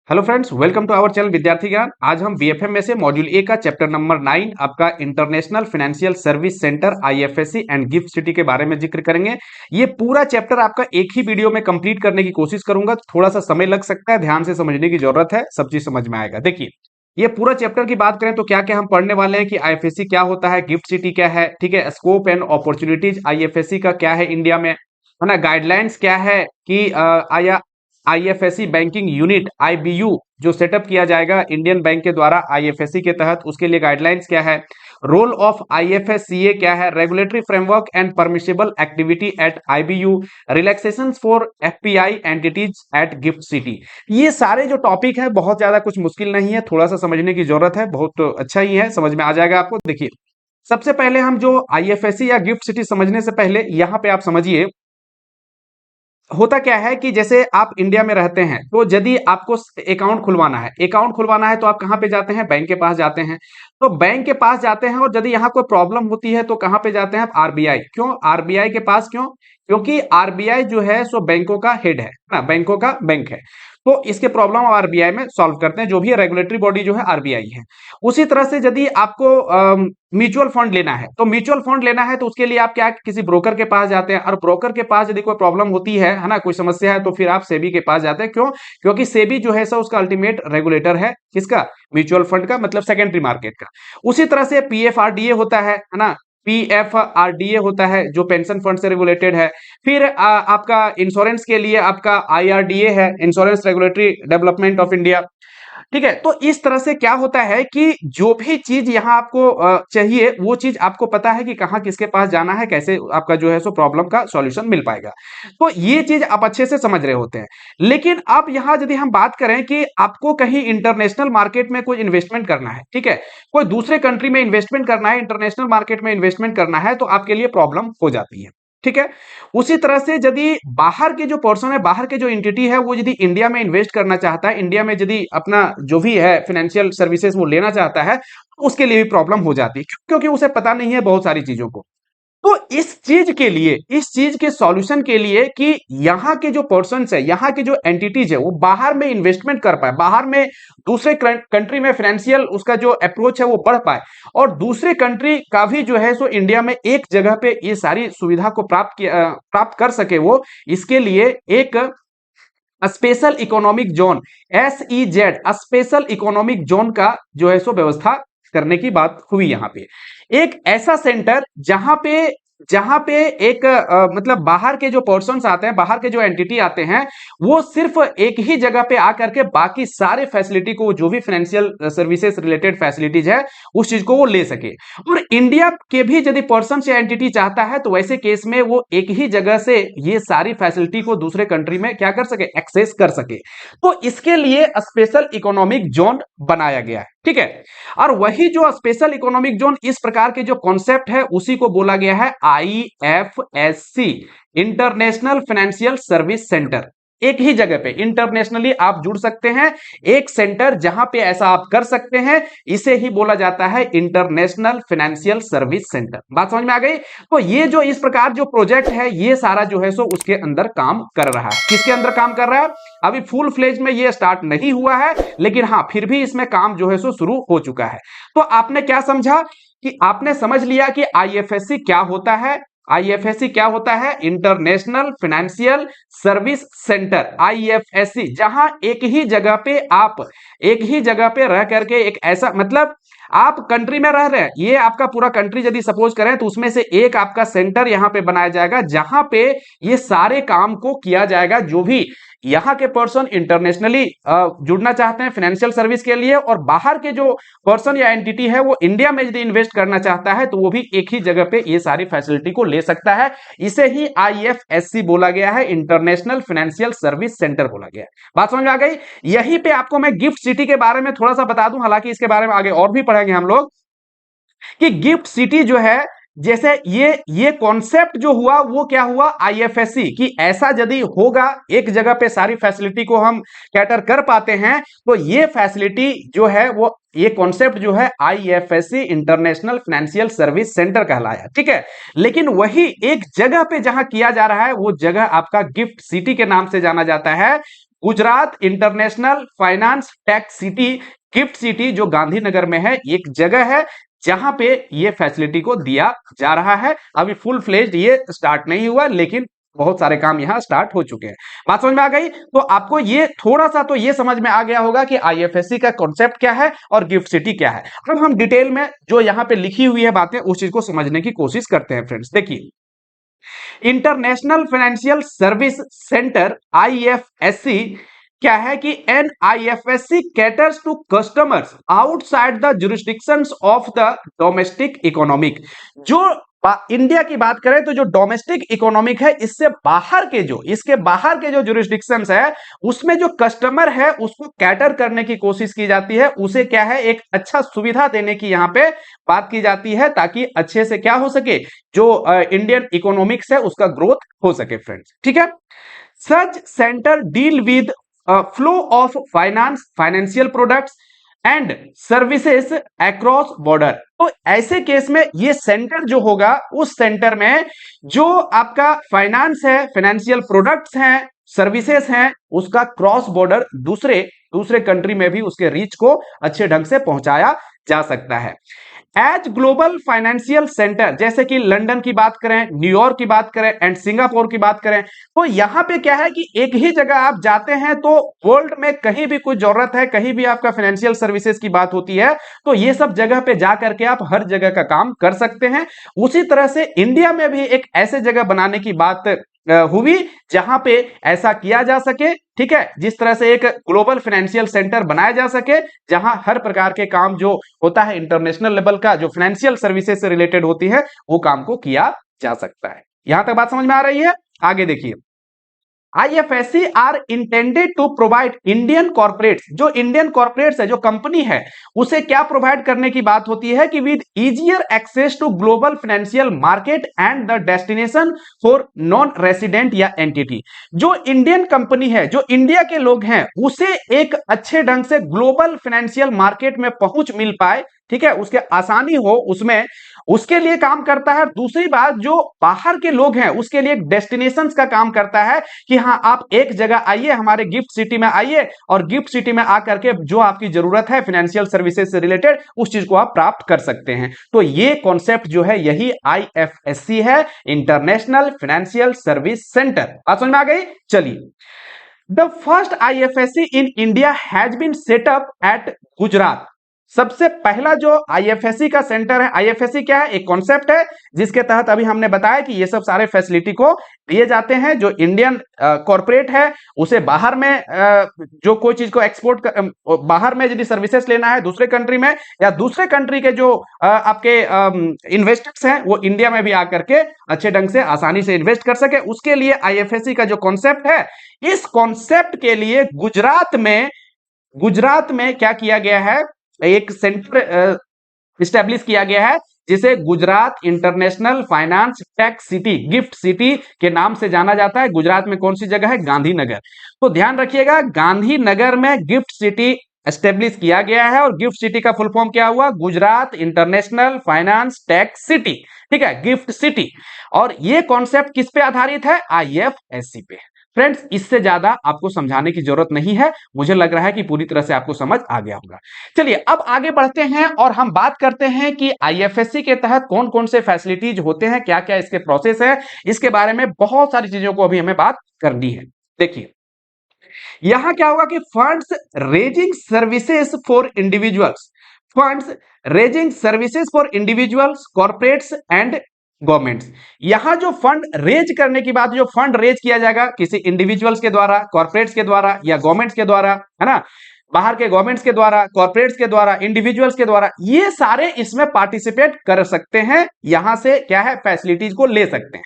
Hello friends, welcome to our channel Vidyarthi Gyan. आज हम BFM में से मॉड्यूल ए का चैप्टर नंबर 9 आपका international financial service centre IFSC and gift city के बारे में जिक्र करेंगे। ये पूरा चैप्टर आपका एक ही वीडियो में कंप्लीट करने की कोशिश करूंगा। थोड़ा सा समय लग सकता है, ध्यान से समझने की जरूरत है, सब चीज समझ में आएगा। देखिए, ये पूरा चैप्टर की बात करें तो क्या क्या हम पढ़ने वाले हैं कि आईएफएससी क्या होता है, गिफ्ट सिटी क्या है, ठीक है, स्कोप एंड अपॉर्चुनिटीज आईएफएससी का क्या है इंडिया में, है ना, गाइडलाइंस क्या है कि आईएफएससी बैंकिंग यूनिट आईबीयू जो सेटअप किया जाएगा इंडियन बैंक के द्वारा आईएफएससी के तहत, उसके लिए गाइडलाइंस क्या है, रोल ऑफ आईएफएससीए क्या है, regulatory framework and permissible activity at IBU, relaxation for FPI entities at GIFT City. ये सारे जो टॉपिक है बहुत ज्यादा कुछ मुश्किल नहीं है, थोड़ा सा समझने की जरूरत है, बहुत अच्छा ही है, समझ में आ जाएगा आपको। देखिए, सबसे पहले हम जो आईएफएससी या गिफ्ट सिटी समझने से पहले यहां पे आप समझिए होता क्या है कि जैसे आप इंडिया में रहते हैं तो यदि आपको अकाउंट खुलवाना है तो आप कहां पे जाते हैं, बैंक के पास जाते हैं। तो बैंक के पास जाते हैं और यदि यहां कोई प्रॉब्लम होती है तो कहां पे जाते हैं आप, आरबीआई। क्यों आरबीआई के पास, क्यों? क्योंकि आरबीआई जो है सो बैंकों का हेड है ना, बैंकों का बैंक है। तो इसके प्रॉब्लम आरबीआई में सॉल्व करते हैं, जो भी रेगुलेटरी बॉडी जो है आरबीआई है। उसी तरह से यदि आपको म्यूचुअल फंड लेना है तो म्यूचुअल फंड लेना है तो उसके लिए आप क्या, किसी ब्रोकर के पास जाते हैं, और ब्रोकर के पास यदि कोई प्रॉब्लम होती है ना, कोई समस्या है, तो फिर आप सेबी के पास जाते हैं। क्यों? क्योंकि सेबी जो है सो उसका अल्टीमेट रेगुलेटर है, किसका? म्यूचुअल फंड का, मतलब सेकेंडरी मार्केट का। उसी तरह से पीएफआरडीए होता है ना, पीएफआरडीए होता है जो पेंशन फंड से रेगुलेटेड है। फिर आपका इंश्योरेंस के लिए आपका आईआरडीए है, insurance regulatory development of India. ठीक है, तो इस तरह से क्या होता है कि जो भी चीज यहाँ आपको चाहिए वो चीज आपको पता है कि कहाँ किसके पास जाना है, कैसे आपका जो है सो प्रॉब्लम का सॉल्यूशन मिल पाएगा। तो ये चीज आप अच्छे से समझ रहे होते हैं। लेकिन अब यहाँ यदि हम बात करें कि आपको कहीं इंटरनेशनल मार्केट में कोई इन्वेस्टमेंट करना है, ठीक है, कोई दूसरे कंट्री में इन्वेस्टमेंट करना है, इंटरनेशनल मार्केट में इन्वेस्टमेंट करना है, तो आपके लिए प्रॉब्लम हो जाती है। ठीक है, उसी तरह से यदि बाहर के जो पर्सन है, बाहर के जो एंटिटी है, वो यदि इंडिया में इन्वेस्ट करना चाहता है, इंडिया में यदि अपना जो भी है फाइनेंशियल सर्विसेज वो लेना चाहता है, तो उसके लिए भी प्रॉब्लम हो जाती है, क्योंकि उसे पता नहीं है बहुत सारी चीजों को। तो इस चीज के लिए, इस चीज के सॉल्यूशन के लिए कि यहाँ के जो पर्सन्स है, यहाँ के जो एंटिटीज है, वो बाहर में इन्वेस्टमेंट कर पाए, बाहर में दूसरे कंट्री में फाइनेंशियल उसका जो अप्रोच है वो बढ़ पाए, और दूसरे कंट्री का भी जो है सो इंडिया में एक जगह पे ये सारी सुविधा को प्राप्त कर सके, वो इसके लिए एक special economic zone, SEZ, special economic zone का जो है सो व्यवस्था करने की बात हुई। यहाँ पे एक ऐसा सेंटर जहां पे एक मतलब बाहर के जो पर्सन्स आते हैं, बाहर के जो एंटिटी आते हैं, वो सिर्फ एक ही जगह पे आकर के बाकी सारे फैसिलिटी को, जो भी फाइनेंशियल सर्विसेज रिलेटेड फैसिलिटीज है, उस चीज को वो ले सके। और इंडिया के भी यदि पर्सन या एंटिटी चाहता है तो वैसे केस में वो एक ही जगह से ये सारी फैसिलिटी को दूसरे कंट्री में क्या कर सके, एक्सेस कर सके। तो इसके लिए स्पेशल इकोनॉमिक जोन बनाया गया है। ठीक है, और वही जो स्पेशल इकोनॉमिक जोन, इस प्रकार के जो कॉन्सेप्ट है, उसी को बोला गया है IFSC, international financial service centre. एक ही जगह पे इंटरनेशनली आप जुड़ सकते हैं, एक सेंटर जहां पे ऐसा आप कर सकते हैं, इसे ही बोला जाता है इंटरनेशनल फाइनेंशियल सर्विस सेंटर। बात समझ में आ गई? तो ये जो इस प्रकार जो प्रोजेक्ट है, ये सारा जो है सो उसके अंदर काम कर रहा है। किसके अंदर काम कर रहा है? अभी फुल फ्लेज में ये स्टार्ट नहीं हुआ है, लेकिन हाँ, फिर भी इसमें काम जो है सो शुरू हो चुका है। तो आपने क्या समझा कि आपने समझ लिया कि आईएफएससी क्या होता है। आईएफएससी क्या होता है? International financial service centre, IFSC, जहां एक ही जगह पे आप, एक ही जगह पे रह करके एक ऐसा, मतलब आप कंट्री में रह रहे हैं, ये आपका पूरा कंट्री यदि सपोज करें, तो उसमें से एक आपका सेंटर यहां पे बनाया जाएगा, जहां पे ये सारे काम को किया जाएगा। जो भी यहाँ के पर्सन इंटरनेशनली जुड़ना चाहते हैं फाइनेंशियल सर्विस के लिए, और बाहर के जो पर्सन या एंटिटी है वो इंडिया में यदि इन्वेस्ट करना चाहता है, तो वो भी एक ही जगह पे ये सारी फैसिलिटी को ले सकता है। इसे ही आईएफएससी बोला गया है, इंटरनेशनल फाइनेंशियल सर्विस सेंटर बोला गया है। बात समझ में आ गई? यहीं पे आपको मैं गिफ्ट सिटी के बारे में थोड़ा सा बता दूं, हालांकि इसके बारे में आगे और भी पढ़ेंगे हम लोग, कि गिफ्ट सिटी जो है, जैसे ये कॉन्सेप्ट जो हुआ वो क्या हुआ, आईएफएससी, कि ऐसा यदि होगा, एक जगह पे सारी फैसिलिटी को हम कैटर कर पाते हैं, तो ये फैसिलिटी जो है वो, ये कॉन्सेप्ट जो है IFSC, international financial service centre कहलाया। ठीक है, लेकिन वही एक जगह पे जहां किया जा रहा है, वो जगह आपका गिफ्ट सिटी के नाम से जाना जाता है। Gujarat international finance tech city GIFT city जो गांधीनगर में है, एक जगह है जहां पे ये फैसिलिटी को दिया जा रहा है। अभी फुल फ्लेज्ड ये स्टार्ट नहीं हुआ, लेकिन बहुत सारे काम यहां स्टार्ट हो चुके हैं। बात समझ में आ गई? तो आपको ये थोड़ा सा तो ये समझ में आ गया होगा कि आईएफएससी का कॉन्सेप्ट क्या है और गिफ्ट सिटी क्या है। अब हम डिटेल में जो यहां पे लिखी हुई है बातें उस चीज को समझने की कोशिश करते हैं फ्रेंड्स। देखिए, international financial service centre IFSC क्या है कि NIFSC caters to customers outside the jurisdictions of the domestic economic। जो इंडिया की बात करें तो जो डोमेस्टिक इकोनॉमिक है, इससे बाहर के जो इसके बाहर के जो जुरिस्डिक्शंस है उसमें जो कस्टमर है उसको कैटर करने की कोशिश की जाती है। उसे क्या है, एक अच्छा सुविधा देने की यहाँ पे बात की जाती है, ताकि अच्छे से क्या हो सके, जो इंडियन इकोनॉमिक्स है उसका ग्रोथ हो सके फ्रेंड्स। ठीक है, such center deal with flow of financial products and services across border. तो ऐसे केस में ये सेंटर जो होगा, उस सेंटर में जो आपका फाइनेंस है, फाइनेंशियल प्रोडक्ट्स हैं, सर्विसेज हैं, उसका क्रॉस बॉर्डर दूसरे कंट्री में भी उसके रीच को अच्छे ढंग से पहुंचाया जा सकता है। एज ग्लोबल फाइनेंशियल सेंटर, जैसे कि लंदन की बात करें, न्यूयॉर्क की बात करें एंड सिंगापुर की बात करें, तो यहां पे क्या है कि एक ही जगह आप जाते हैं तो वर्ल्ड में कहीं भी कोई जरूरत है, कहीं भी आपका फाइनेंशियल सर्विसेज की बात होती है, तो ये सब जगह पे जा करके आप हर जगह का काम कर सकते हैं। उसी तरह से इंडिया में भी एक ऐसे जगह बनाने की बात हुई जहां पे ऐसा किया जा सके। ठीक है, जिस तरह से एक ग्लोबल फाइनेंशियल सेंटर बनाया जा सके जहां हर प्रकार के काम जो होता है इंटरनेशनल लेवल का, जो फाइनेंशियल सर्विसेज से रिलेटेड होती है, वो काम को किया जा सकता है। यहां तक बात समझ में आ रही है? आगे देखिए, IFSC are intended to provide Indian corporates, जो इंडियन कॉर्पोरेट्स है, जो कंपनी है, उसे क्या प्रोवाइड करने की बात होती है कि with easier access to global financial market and the destination for non resident या एंटिटी। जो इंडियन कंपनी है, जो इंडिया के लोग हैं, उसे एक अच्छे ढंग से ग्लोबल फाइनेंशियल मार्केट में पहुंच मिल पाए, ठीक है, उसके आसानी हो उसमें, उसके लिए काम करता है। दूसरी बात, जो बाहर के लोग हैं उसके लिए डेस्टिनेशन का काम करता है कि हाँ, आप एक जगह आइए, हमारे गिफ्ट सिटी में आइए, और गिफ्ट सिटी में आकर के जो आपकी जरूरत है फाइनेंशियल सर्विसेज से रिलेटेड, उस चीज को आप प्राप्त कर सकते हैं। तो ये कॉन्सेप्ट जो है, यही IFSC है, इंटरनेशनल फाइनेंशियल सर्विस सेंटर। बात समझ में आ गई? चलिए, the first IFSC in India has been set up at Gujarat. सबसे पहला जो IFSC का सेंटर है, IFSC क्या है, एक कॉन्सेप्ट है जिसके तहत अभी हमने बताया कि ये सब सारे फैसिलिटी को दिए जाते हैं। जो इंडियन कॉर्पोरेट है उसे बाहर में जो कोई चीज को एक्सपोर्ट बाहर में यदि सर्विसेज लेना है दूसरे कंट्री में, या दूसरे कंट्री के जो आपके इन्वेस्टर्स हैं वो इंडिया में भी आकर के अच्छे ढंग से आसानी से इन्वेस्ट कर सके, उसके लिए IFSC का जो कॉन्सेप्ट है, इस कॉन्सेप्ट के लिए गुजरात में क्या किया गया है, एक सेंटर इस्टेब्लिश किया गया है जिसे Gujarat international finance tech city GIFT city के नाम से जाना जाता है। गुजरात में कौन सी जगह है? गांधीनगर। तो ध्यान रखिएगा, गांधीनगर में गिफ्ट सिटी एस्टेब्लिश किया गया है, और गिफ्ट सिटी का फुल फॉर्म क्या हुआ? Gujarat international finance tech city. ठीक है, गिफ्ट सिटी। और ये कॉन्सेप्ट किस पे आधारित है? IFSC पे। फ्रेंड्स, इससे ज्यादा आपको समझाने की जरूरत नहीं है, मुझे लग रहा है कि पूरी तरह से आपको समझ आ गया होगा। चलिए, अब आगे बढ़ते हैं और हम बात करते हैं कि IFSC के तहत कौन कौन से फैसिलिटीज होते हैं, क्या क्या इसके प्रोसेस है, इसके बारे में बहुत सारी चीजों को अभी हमें बात करनी है। देखिए, यहां क्या होगा कि funds raising services for individuals, corporates and governments. यहां जो फंड रेज करने की बात, जो फंड रेज किया जाएगा किसी इंडिविजुअल्स के द्वारा, कॉर्पोरेट्स के द्वारा या गवर्नमेंट्स के द्वारा, है ना, बाहर के गवर्नमेंट्स के द्वारा, कॉर्पोरेट्स के द्वारा, इंडिविजुअल्स के द्वारा, ये सारे इसमें पार्टिसिपेट कर सकते हैं। यहां से क्या है, फैसिलिटीज को ले सकते हैं।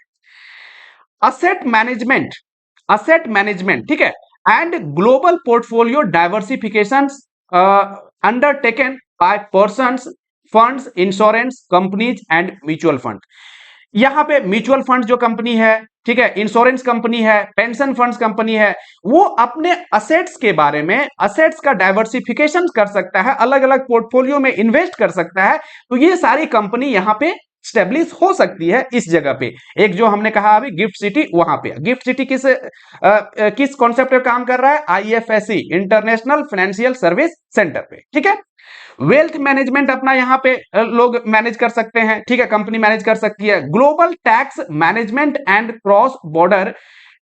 असेट मैनेजमेंट, ठीक है, and global portfolio diversification undertaken by persons, funds, insurance companies and mutual fund. यहां पे म्यूचुअल फंड जो कंपनी है, ठीक है, इंश्योरेंस कंपनी है, पेंशन फंड्स कंपनी है, वो अपने असेट्स के बारे में, असेट्स का डाइवर्सिफिकेशन कर सकता है, अलग अलग पोर्टफोलियो में इन्वेस्ट कर सकता है। तो ये सारी कंपनी यहां पे स्टेब्लिश हो सकती है इस जगह पे। एक जो हमने कहा अभी गिफ्ट सिटी, वहां पे गिफ्ट सिटी किस कॉन्सेप्ट पे काम कर रहा है? IFSC, international financial service centre पे, ठीक है। वेल्थ मैनेजमेंट अपना यहाँ पे लोग मैनेज कर सकते हैं, ठीक है, कंपनी मैनेज कर सकती है। Global tax management and cross border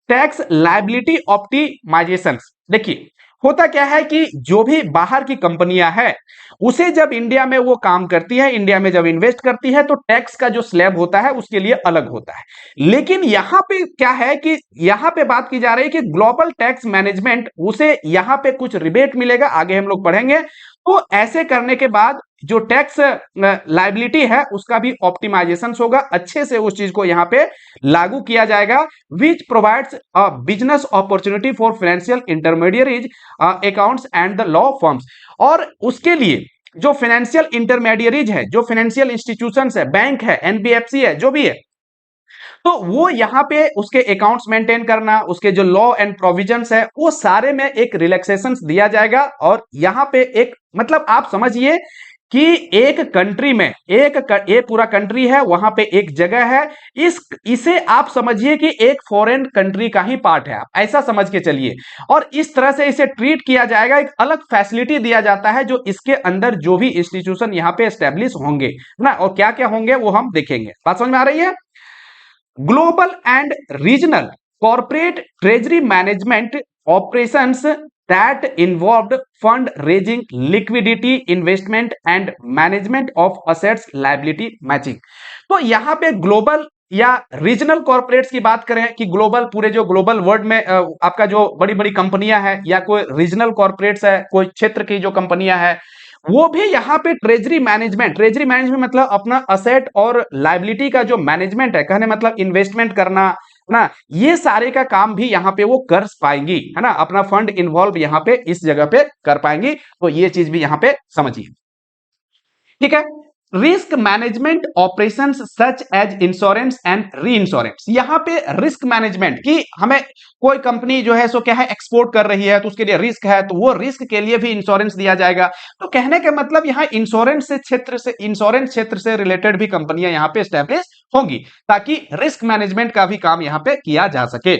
tax liability optimisation. देखिए होता क्या है कि जो भी बाहर की कंपनियां हैं उसे जब इंडिया में वो काम करती है, इंडिया में जब इन्वेस्ट करती है, तो टैक्स का जो स्लैब होता है उसके लिए अलग होता है। लेकिन यहां पे क्या है कि यहां पे बात की जा रही है कि ग्लोबल टैक्स मैनेजमेंट, उसे यहां पे कुछ रिबेट मिलेगा, आगे हम लोग पढ़ेंगे। तो ऐसे करने के बाद जो टैक्स लायबिलिटी है उसका भी ऑप्टिमाइजेशन होगा, अच्छे से उस चीज को यहां पे लागू किया जाएगा। Which provides a business opportunity for financial intermediaries, accounts and the law firms. और उसके लिए जो फाइनेंशियल इंटरमीडियरीज है, जो फाइनेंशियल इंस्टीट्यूशंस है, बैंक है, एनबीएफसी है, जो भी है, तो वो यहाँ पे उसके अकाउंट्स मेंटेन करना, उसके जो लॉ एंड प्रोविजंस है, वो सारे में एक रिलैक्सेशन दिया जाएगा। और यहाँ पे एक मतलब आप समझिए कि एक कंट्री में ये पूरा कंट्री है, वहां पे एक जगह है, इसे आप समझिए कि एक फॉरेन कंट्री का ही पार्ट है, आप ऐसा समझ के चलिए। और इस तरह से इसे ट्रीट किया जाएगा, एक अलग फैसिलिटी दिया जाता है जो इसके अंदर जो भी इंस्टीट्यूशन यहाँ पे एस्टेब्लिश होंगे ना, और क्या क्या होंगे वो हम देखेंगे। बात समझ में आ रही है? Global and regional corporate treasury management operations that involved fund raising, liquidity, investment and management of assets, liability matching. तो यहां पे ग्लोबल या रीजनल कॉर्पोरेट्स की बात करें कि ग्लोबल, पूरे जो ग्लोबल वर्ल्ड में आपका जो बड़ी बड़ी कंपनियां हैं, या कोई रीजनल कॉर्पोरेट्स है, कोई क्षेत्र की जो कंपनियां हैं, वो भी यहाँ पे ट्रेजरी मैनेजमेंट मतलब अपना असेट और लायबिलिटी का जो मैनेजमेंट है, कहने मतलब इन्वेस्टमेंट करना ना, ये सारे का काम भी यहाँ पे वो कर पाएंगी, है ना, अपना फंड इन्वॉल्व यहाँ पे इस जगह पे कर पाएंगी। तो ये चीज भी यहाँ पे समझिए, ठीक है। Risk management operations such as insurance and reinsurance. यहां पे रिस्क मैनेजमेंट की, हमें कोई कंपनी जो है सो क्या है, एक्सपोर्ट कर रही है, तो उसके लिए रिस्क है, तो वो रिस्क के लिए भी इंश्योरेंस दिया जाएगा। तो कहने का मतलब यहां इंश्योरेंस क्षेत्र से रिलेटेड भी कंपनियां यहां पे स्टैब्लिश होंगी, ताकि रिस्क मैनेजमेंट का भी काम यहां पे किया जा सके।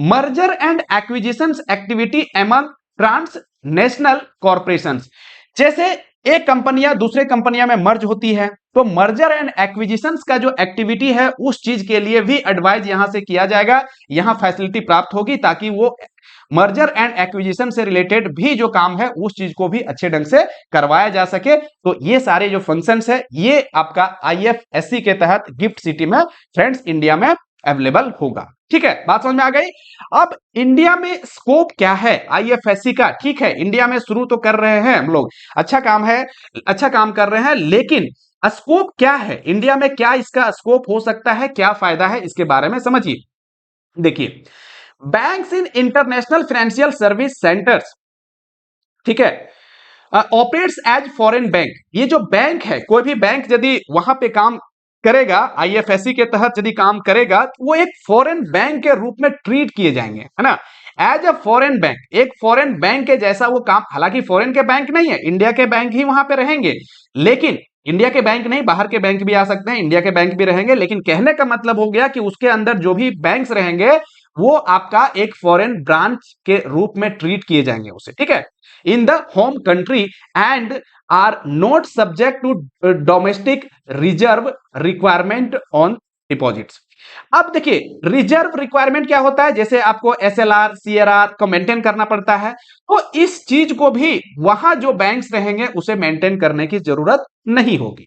Merger and acquisitions activity among transnational corporations. जैसे एक कंपनियां दूसरे कंपनियां में मर्ज होती है, तो मर्जर एंड एक्विजिशंस का जो एक्टिविटी है उस चीज के लिए भी एडवाइज यहां से किया जाएगा, यहां फैसिलिटी प्राप्त होगी, ताकि वो मर्जर एंड एक्विजिशन से रिलेटेड भी जो काम है उस चीज को भी अच्छे ढंग से करवाया जा सके। तो ये सारे जो फंक्शंस है ये आपका आईएफएससी के तहत गिफ्ट सिटी में फ्रेंड्स इंडिया में अवेलेबल होगा, ठीक है। बात समझ में आ गई? अब इंडिया में स्कोप क्या है आईएफएससी का? ठीक है, इंडिया में शुरू तो कर रहे हैं हम लोग, अच्छा काम है, अच्छा काम कर रहे हैं, लेकिन स्कोप क्या है इंडिया में, क्या इसका स्कोप हो सकता है, क्या फायदा है, इसके बारे में समझिए। देखिए, banks in international financial service centres, ठीक है, ऑपरेट्स एज फॉरेन बैंक। ये जो बैंक है, कोई भी बैंक यदि वहां पे काम करेगा, आईएफएससी के तहत यदि काम करेगा, तो वो एक फॉरेन बैंक के रूप में ट्रीट किए जाएंगे, है ना, एज अ फॉरेन बैंक, एक फॉरेन बैंक के जैसा वो काम। हालांकि फॉरेन के बैंक नहीं है, इंडिया के बैंक ही वहां पे रहेंगे, लेकिन इंडिया के बैंक नहीं, बाहर के बैंक भी आ सकते हैं, इंडिया के बैंक भी रहेंगे, लेकिन कहने का मतलब हो गया कि उसके अंदर जो भी बैंक्स रहेंगे वो आपका एक फॉरेन ब्रांच के रूप में ट्रीट किए जाएंगे उसे, ठीक है, in the home country and are not subject to domestic reserve requirement on deposits. अब देखिए, रिजर्व रिक्वायरमेंट क्या होता है, जैसे आपको एसएलआर सीआरआर को मेंटेन करना पड़ता है, तो इस चीज को भी वहां जो बैंक्स रहेंगे उसे मेंटेन करने की जरूरत नहीं होगी,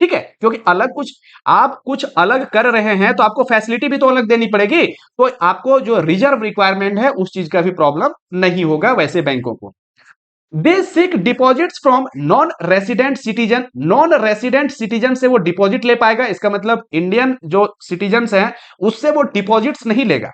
ठीक है, क्योंकि अलग कुछ, आप कुछ अलग कर रहे हैं तो आपको फैसिलिटी भी तो अलग देनी पड़ेगी, तो आपको जो रिजर्व रिक्वायरमेंट है उस चीज का भी प्रॉब्लम नहीं होगा वैसे बैंकों को। दे seek deposits from non resident citizen. Non resident citizen से वो डिपॉजिट ले पाएगा, इसका मतलब इंडियन जो सिटीजन हैं उससे वो डिपॉजिट्स नहीं लेगा।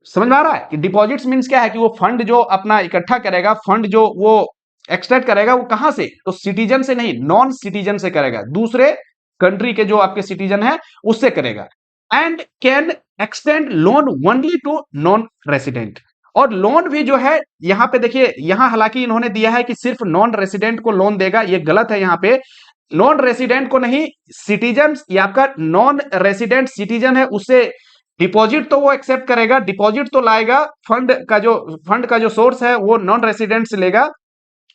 समझ में आ रहा है कि डिपॉजिट्स मींस क्या है, कि वो फंड जो अपना इकट्ठा करेगा, फंड जो वो एक्सट्रैक्ट करेगा, वो कहां से, तो सिटीजन से नहीं, नॉन सिटीजन से करेगा, दूसरे कंट्री के जो आपके सिटीजन है उससे करेगा। And can extend loan only to non resident. और लोन भी जो है यहां पे देखिए, यहां हालांकि इन्होंने दिया है कि सिर्फ नॉन रेसिडेंट को लोन देगा, ये गलत है यहाँ पे। नॉन रेसिडेंट को नहीं, सिटीजन या आपका नॉन रेसिडेंट सिटीजन है उससे डिपॉजिट तो वो एक्सेप्ट करेगा, डिपॉजिट तो लाएगा, फंड का जो सोर्स है वो नॉन रेसिडेंट से लेगा,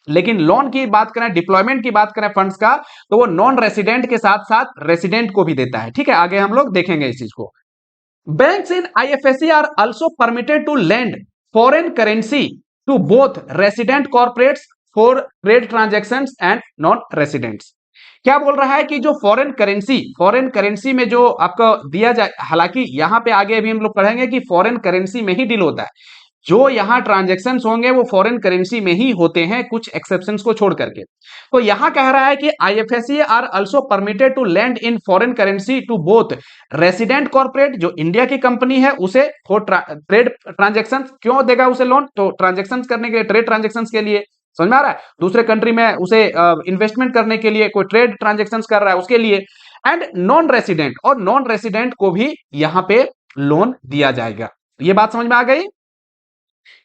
लेकिन लोन की बात करें, डिप्लॉयमेंट की बात करें फंड्स का, तो वो नॉन रेसिडेंट के साथ साथ रेसिडेंट को भी देता है। ठीक है, आगे हम लोग देखेंगे इस चीज को। Banks in IFSC are also permitted to lend foreign currency to both resident corporates for trade transactions and non residents. क्या बोल रहा है कि जो फॉरेन करेंसी में जो आपको दिया जाए, हालांकि यहां पे आगे अभी हम लोग पढ़ेंगे कि फॉरेन करेंसी में ही डील होता है, जो यहां ट्रांजैक्शंस होंगे वो फॉरेन करेंसी में ही होते हैं, कुछ एक्सेप्शंस को छोड़ करके। तो यहां कह रहा है कि IFSC are also permitted to lend in foreign currency to both resident corporate, जो इंडिया की कंपनी है उसे फॉर ट्रेड ट्रांजैक्शन, क्यों देगा उसे लोन, तो ट्रांजैक्शंस करने के लिए, ट्रेड ट्रांजैक्शंस के लिए, समझ में आ रहा है, दूसरे कंट्री में उसे इन्वेस्टमेंट करने के लिए, कोई ट्रेड ट्रांजैक्शंस कर रहा है उसके लिए। एंड नॉन रेसिडेंट, और नॉन रेसिडेंट को भी यहां पे लोन दिया जाएगा। ये बात समझ में आ गई?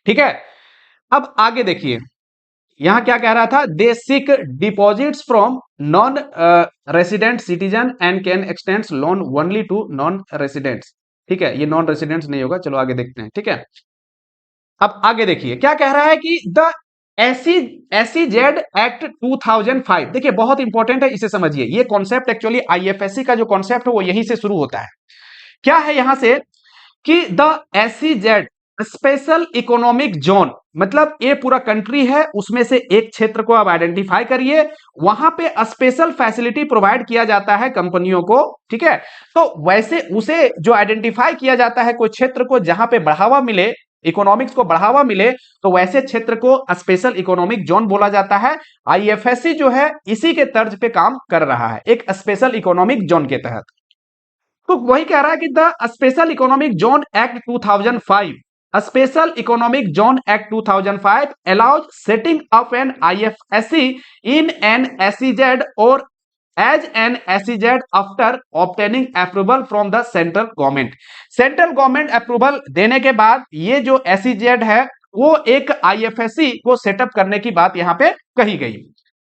ठीक है, अब आगे देखिए, यहां क्या कह रहा था, they seek deposits from non resident citizen and can extend loan only to non residents. ठीक है, ये नॉन रेसिडेंट्स नहीं होगा, चलो आगे देखते हैं। ठीक है, अब आगे देखिए क्या कह रहा है कि द एसईजेड एक्ट 2005, देखिए बहुत इंपॉर्टेंट है, इसे समझिए। ये कॉन्सेप्ट एक्चुअली आईएफएससी का जो कॉन्सेप्ट है वो यहीं से शुरू होता है। क्या है यहां से कि the SEZ special economic zone, मतलब ये पूरा कंट्री है, उसमें से एक क्षेत्र को आप आइडेंटिफाई करिए, वहां पे स्पेशल फैसिलिटी प्रोवाइड किया जाता है कंपनियों को। ठीक है, तो वैसे उसे जो आइडेंटिफाई किया जाता है कोई क्षेत्र को जहां पे बढ़ावा मिले, इकोनॉमिक्स को बढ़ावा मिले, तो वैसे क्षेत्र को स्पेशल इकोनॉमिक जोन बोला जाता है। आईएफएससी जो है इसी के तर्ज पे काम कर रहा है, एक स्पेशल इकोनॉमिक जोन के तहत। तो वही कह रहा है कि the special economic zone act 2005, special economic zone act 2005 allows setting up an IFSC in an SEZ or as an SEZ after obtaining approval from the central government। Central government approval देने के बाद ये जो SEZ है वो एक IFSC को setup करने की बात यहां पे कही गई।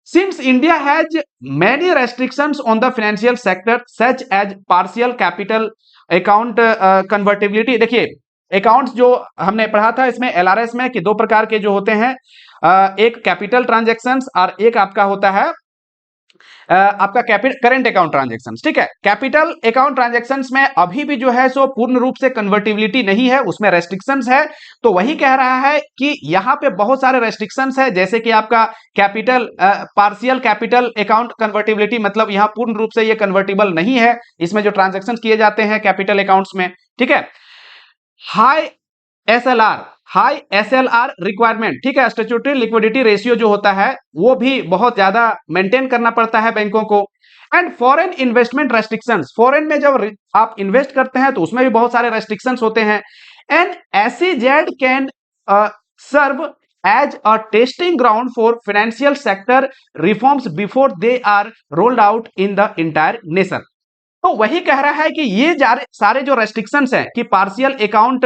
Since India has many restrictions on the financial sector such as partial capital account convertibility, देखिए अकाउंट्स जो हमने पढ़ा था इसमें एलआरएस में कि दो प्रकार के जो होते हैं, एक कैपिटल ट्रांजैक्शंस और एक आपका होता है आपका करेंट अकाउंट ट्रांजैक्शंस। ठीक है, कैपिटल अकाउंट ट्रांजैक्शंस में अभी भी जो है सो पूर्ण रूप से कन्वर्टिबिलिटी नहीं है, उसमें रेस्ट्रिक्शंस है। तो वही कह रहा है कि यहां पे बहुत सारे रेस्ट्रिक्शंस है, जैसे कि आपका capital partial capital account convertibility, मतलब यहां पूर्ण रूप से ये कन्वर्टिबल नहीं है, इसमें जो ट्रांजैक्शन किए जाते हैं कैपिटल अकाउंट्स में। ठीक है, हाई एसएलआर रिक्वायरमेंट, ठीक है, स्टैट्यूटरी लिक्विडिटी रेशियो जो होता है वो भी बहुत ज्यादा मेंटेन करना पड़ता है बैंकों को। And foreign investment restrictions, foreign में जब आप इन्वेस्ट करते हैं तो उसमें भी बहुत सारे रेस्ट्रिक्शंस होते हैं। And SEZ can serve as a testing ground for financial sector reforms before they are rolled out in the entire nation. तो वही कह रहा है कि ये सारे जो रेस्ट्रिक्शंस हैं कि partial account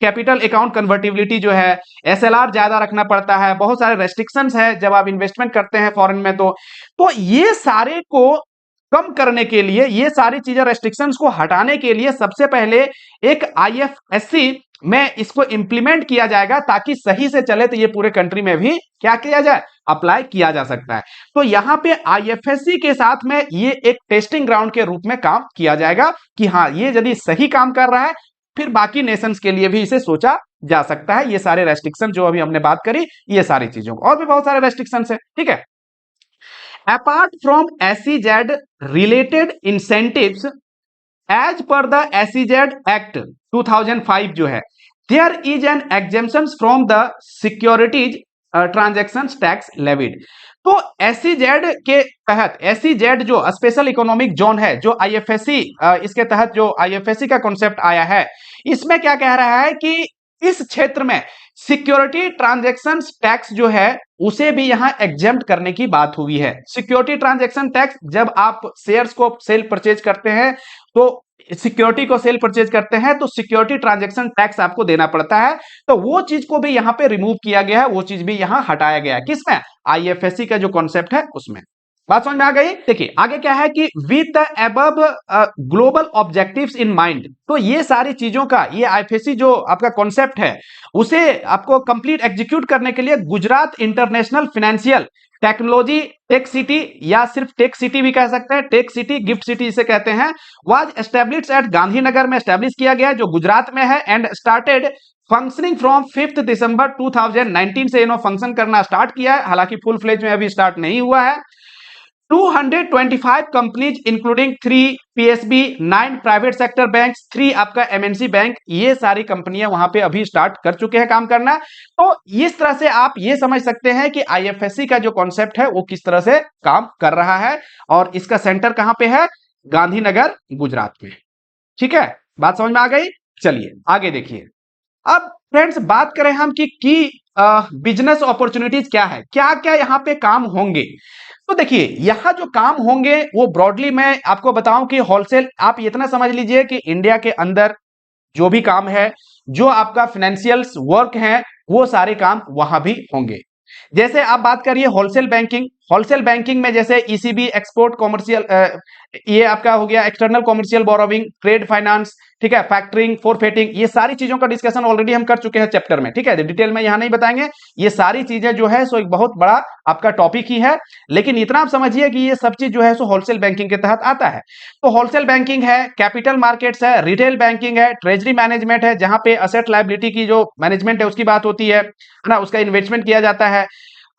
capital account convertibility जो है, एसएलआर ज्यादा रखना पड़ता है, बहुत सारे रेस्ट्रिक्शंस है जब आप इन्वेस्टमेंट करते हैं फॉरेन में, तो ये सारे को कम करने के लिए, ये सारी चीजें रेस्ट्रिक्शंस को हटाने के लिए सबसे पहले एक आईएफएससी में इसको इंप्लीमेंट किया जाएगा ताकि सही से चले, तो ये पूरे कंट्री में भी क्या किया जाए, अप्लाई किया जा सकता है। तो यहां पे आईएफएससी के साथ में ये एक टेस्टिंग ग्राउंड के रूप में काम किया जाएगा कि हाँ ये यदि सही काम कर रहा है फिर बाकी नेशंस के लिए भी इसे सोचा जा सकता है। ये सारे रेस्ट्रिक्शन जो अभी हमने बात करी, ये सारी चीजों को, और भी बहुत सारे रेस्ट्रिक्शन है। ठीक है, apart from SEZ related incentives as per the SEZ act 2005 जो है, there is an exemption from the securities transaction tax levied. तो एसईजेड के तहत, एसईजेड जो स्पेशल इकोनॉमिक जोन है, जो आईएफएससी इसके तहत जो आईएफएससी का कॉन्सेप्ट आया है, इसमें क्या कह रहा है कि इस क्षेत्र में सिक्योरिटी ट्रांजैक्शन टैक्स जो है उसे भी यहां एग्जेम्प्ट करने की बात हुई है। सिक्योरिटी ट्रांजैक्शन टैक्स, जब आप शेयर्स को सेल परचेज करते हैं, तो सिक्योरिटी को सेल परचेज करते हैं तो सिक्योरिटी ट्रांजैक्शन टैक्स आपको देना पड़ता है, तो वो चीज को भी यहां पे रिमूव किया गया है, वो चीज भी यहां हटाया गया है। किसमें? आईएफएससी का जो कॉन्सेप्ट है उसमें। बात समझ में आ गई। देखिए आगे क्या है कि with the above global objectives in mind, तो ये सारी चीजों का ये आईएफएससी जो आपका कॉन्सेप्ट है उसे आपको कंप्लीट एग्जीक्यूट करने के लिए Gujarat international financial technology tech city, या सिर्फ टेक सिटी भी कह सकते हैं, टेक सिटी गिफ्ट सिटी इसे कहते हैं, वाज एस्टेब्लिश्ड एट गांधीनगर में एस्टेब्लिश किया गया जो गुजरात में है, एंड स्टार्टेड फंक्शनिंग फ्रॉम 5 दिसंबर 2019 से इन्होंने फंक्शन करना स्टार्ट किया है, हालांकि फुल फ्लेज में अभी स्टार्ट नहीं हुआ है। 225 companies including 3 PSB, 9 private sector banks, 3 आपका एमएनसी बैंक, ये सारी कंपनियां वहां पे अभी स्टार्ट कर चुके हैं काम करना। तो इस तरह से आप ये समझ सकते हैं कि आईएफएससी का जो कॉन्सेप्ट है वो किस तरह से काम कर रहा है, और इसका सेंटर कहां पे है, गांधीनगर गुजरात में। ठीक है, बात समझ में आ गई। चलिए आगे देखिए। अब फ्रेंड्स बात करें हम कि बिजनेस अपॉर्चुनिटीज क्या है, क्या क्या यहाँ पे काम होंगे। तो देखिए यहां जो काम होंगे वो ब्रॉडली मैं आपको बताऊं कि होलसेल, आप इतना समझ लीजिए कि इंडिया के अंदर जो भी काम है, जो आपका फाइनेंशियल वर्क है, वो सारे काम वहां भी होंगे। जैसे आप बात करिए होलसेल बैंकिंग, होलसेल बैंकिंग में जैसे ईसीबी, एक्सपोर्ट कॉमर्शियल, ये आपका हो गया external commercial borrowing, trade finance, ठीक है, फैक्टरिंग, फॉरफेटिंग, ये सारी चीजों का डिस्कशन ऑलरेडी हम कर चुके हैं चैप्टर में। ठीक है, डिटेल में यहां नहीं बताएंगे, ये सारी चीजें जो है सो एक बहुत बड़ा आपका टॉपिक ही है, लेकिन इतना आप समझिए कि ये सब चीज जो है सो होलसेल बैंकिंग के तहत आता है। तो होलसेल बैंकिंग है, कैपिटल मार्केट्स है, रिटेल बैंकिंग है, ट्रेजरी मैनेजमेंट है, जहां पे असेट लायबिलिटी की जो मैनेजमेंट है उसकी बात होती है ना, उसका इन्वेस्टमेंट किया जाता है,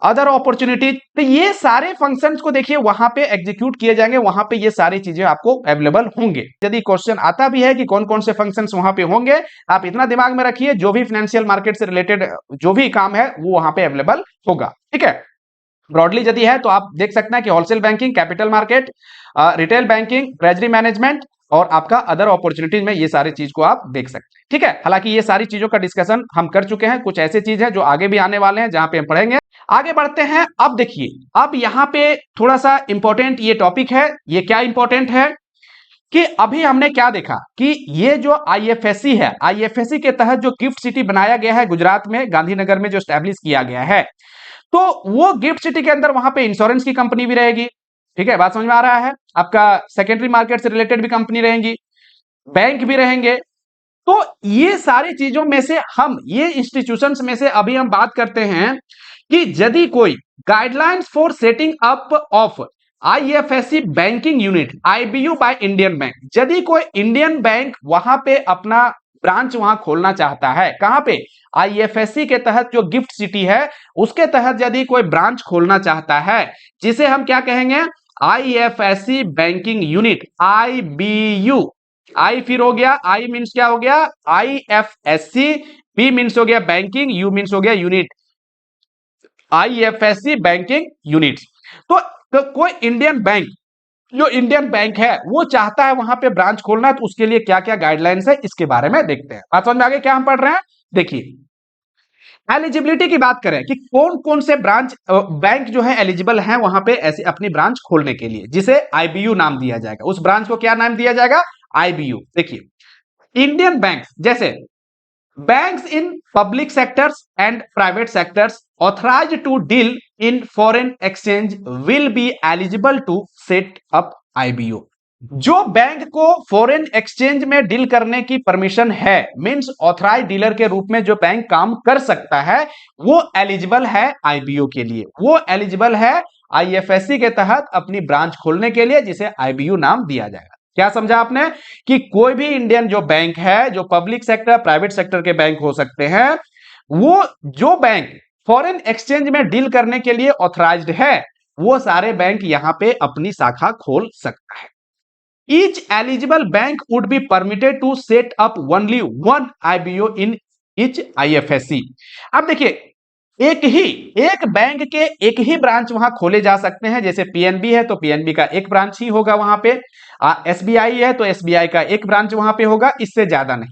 अदर अपॉर्चुनिटीज, तो ये सारे फंक्शंस को देखिए वहां पे एग्जीक्यूट किए जाएंगे, वहां पे ये सारी चीजें आपको अवेलेबल होंगे। यदि क्वेश्चन आता भी है कि कौन कौन से फंक्शंस वहां पे होंगे, आप इतना दिमाग में रखिए जो भी फाइनेंशियल मार्केट से रिलेटेड जो भी काम है वो वहां पे अवेलेबल होगा। ठीक है, ब्रॉडली यदि है तो आप देख सकते हैं कि wholesale banking, capital market, retail banking, treasury management और आपका अदर अपॉर्चुनिटीज में ये सारी चीज को आप देख सकते हैं। ठीक है, हालांकि ये सारी चीजों का डिस्कशन हम कर चुके हैं, कुछ ऐसी चीज है जो आगे भी आने वाले हैं जहां पे हम पढ़ेंगे। आगे बढ़ते हैं। अब देखिए, अब यहां पे थोड़ा सा इंपॉर्टेंट ये टॉपिक है। ये क्या इंपॉर्टेंट है कि अभी हमने क्या देखा कि ये जो आईएफएससी है, आईएफएससी के तहत जो गिफ्ट सिटी बनाया गया है गुजरात में गांधीनगर में जो स्टैब्लिश किया गया है, तो वो गिफ्ट सिटी के अंदर वहां पे इंश्योरेंस की कंपनी भी रहेगी। ठीक है, बात समझ में आ रहा है। आपका सेकेंडरी मार्केट से रिलेटेड भी कंपनी रहेंगी, बैंक भी रहेंगे। तो ये सारी चीजों में से हम, ये इंस्टीट्यूशंस में से अभी हम बात करते हैं कि यदि कोई guidelines for setting up of IFSC banking unit IBU by Indian bank, यदि कोई इंडियन बैंक वहां पे अपना ब्रांच वहां खोलना चाहता है, कहां पे, आईएफएससी के तहत जो गिफ्ट सिटी है उसके तहत यदि कोई ब्रांच खोलना चाहता है, जिसे हम क्या कहेंगे, आईएफएससी बैंकिंग यूनिट, आईबीयू। आई फिर हो गया, आई मीन्स क्या हो गया, आईएफएससी, बी मीन्स हो गया बैंकिंग, यू मीन्स हो गया यूनिट, आईएफएससी बैंकिंग यूनिट। तो कोई इंडियन बैंक, जो इंडियन बैंक है वो चाहता है वहां पे ब्रांच खोलना, तो उसके लिए क्या क्या गाइडलाइंस है इसके बारे में देखते हैं। बात समझ में आगे क्या हम पढ़ रहे हैं। देखिए एलिजिबिलिटी की बात करें कि कौन कौन से ब्रांच बैंक जो है एलिजिबल हैं वहां पे ऐसी अपनी ब्रांच खोलने के लिए, जिसे आईबीयू नाम दिया जाएगा। उस ब्रांच को क्या नाम दिया जाएगा, आईबीयू। देखिए इंडियन बैंक, जैसे banks in public sectors and private sectors authorized to deal in foreign exchange will be eligible to set up IBO। जो बैंक को फॉरेन एक्सचेंज में डील करने की परमिशन है, मींस ऑथराइज डीलर के रूप में जो बैंक काम कर सकता है, वो एलिजिबल है आईबीओ के लिए, वो एलिजिबल है आईएफएससी के तहत अपनी ब्रांच खोलने के लिए, जिसे आईबीयू नाम दिया जाएगा। क्या समझा आपने कि कोई भी इंडियन जो बैंक है, जो पब्लिक सेक्टर प्राइवेट सेक्टर के बैंक हो सकते हैं, वो जो बैंक फॉरेन एक्सचेंज में डील करने के लिए ऑथराइज्ड है, वो सारे बैंक यहां पे अपनी शाखा खोल सकता है। Each eligible bank would be permitted to set up only one IBO in each IFSC. अब देखिए एक बैंक के एक ही ब्रांच वहां खोले जा सकते हैं। जैसे पीएनबी है तो पीएनबी का एक ब्रांच ही होगा वहां पे, एसबीआई है तो एसबीआई का एक ब्रांच वहां पे होगा, इससे ज्यादा नहीं।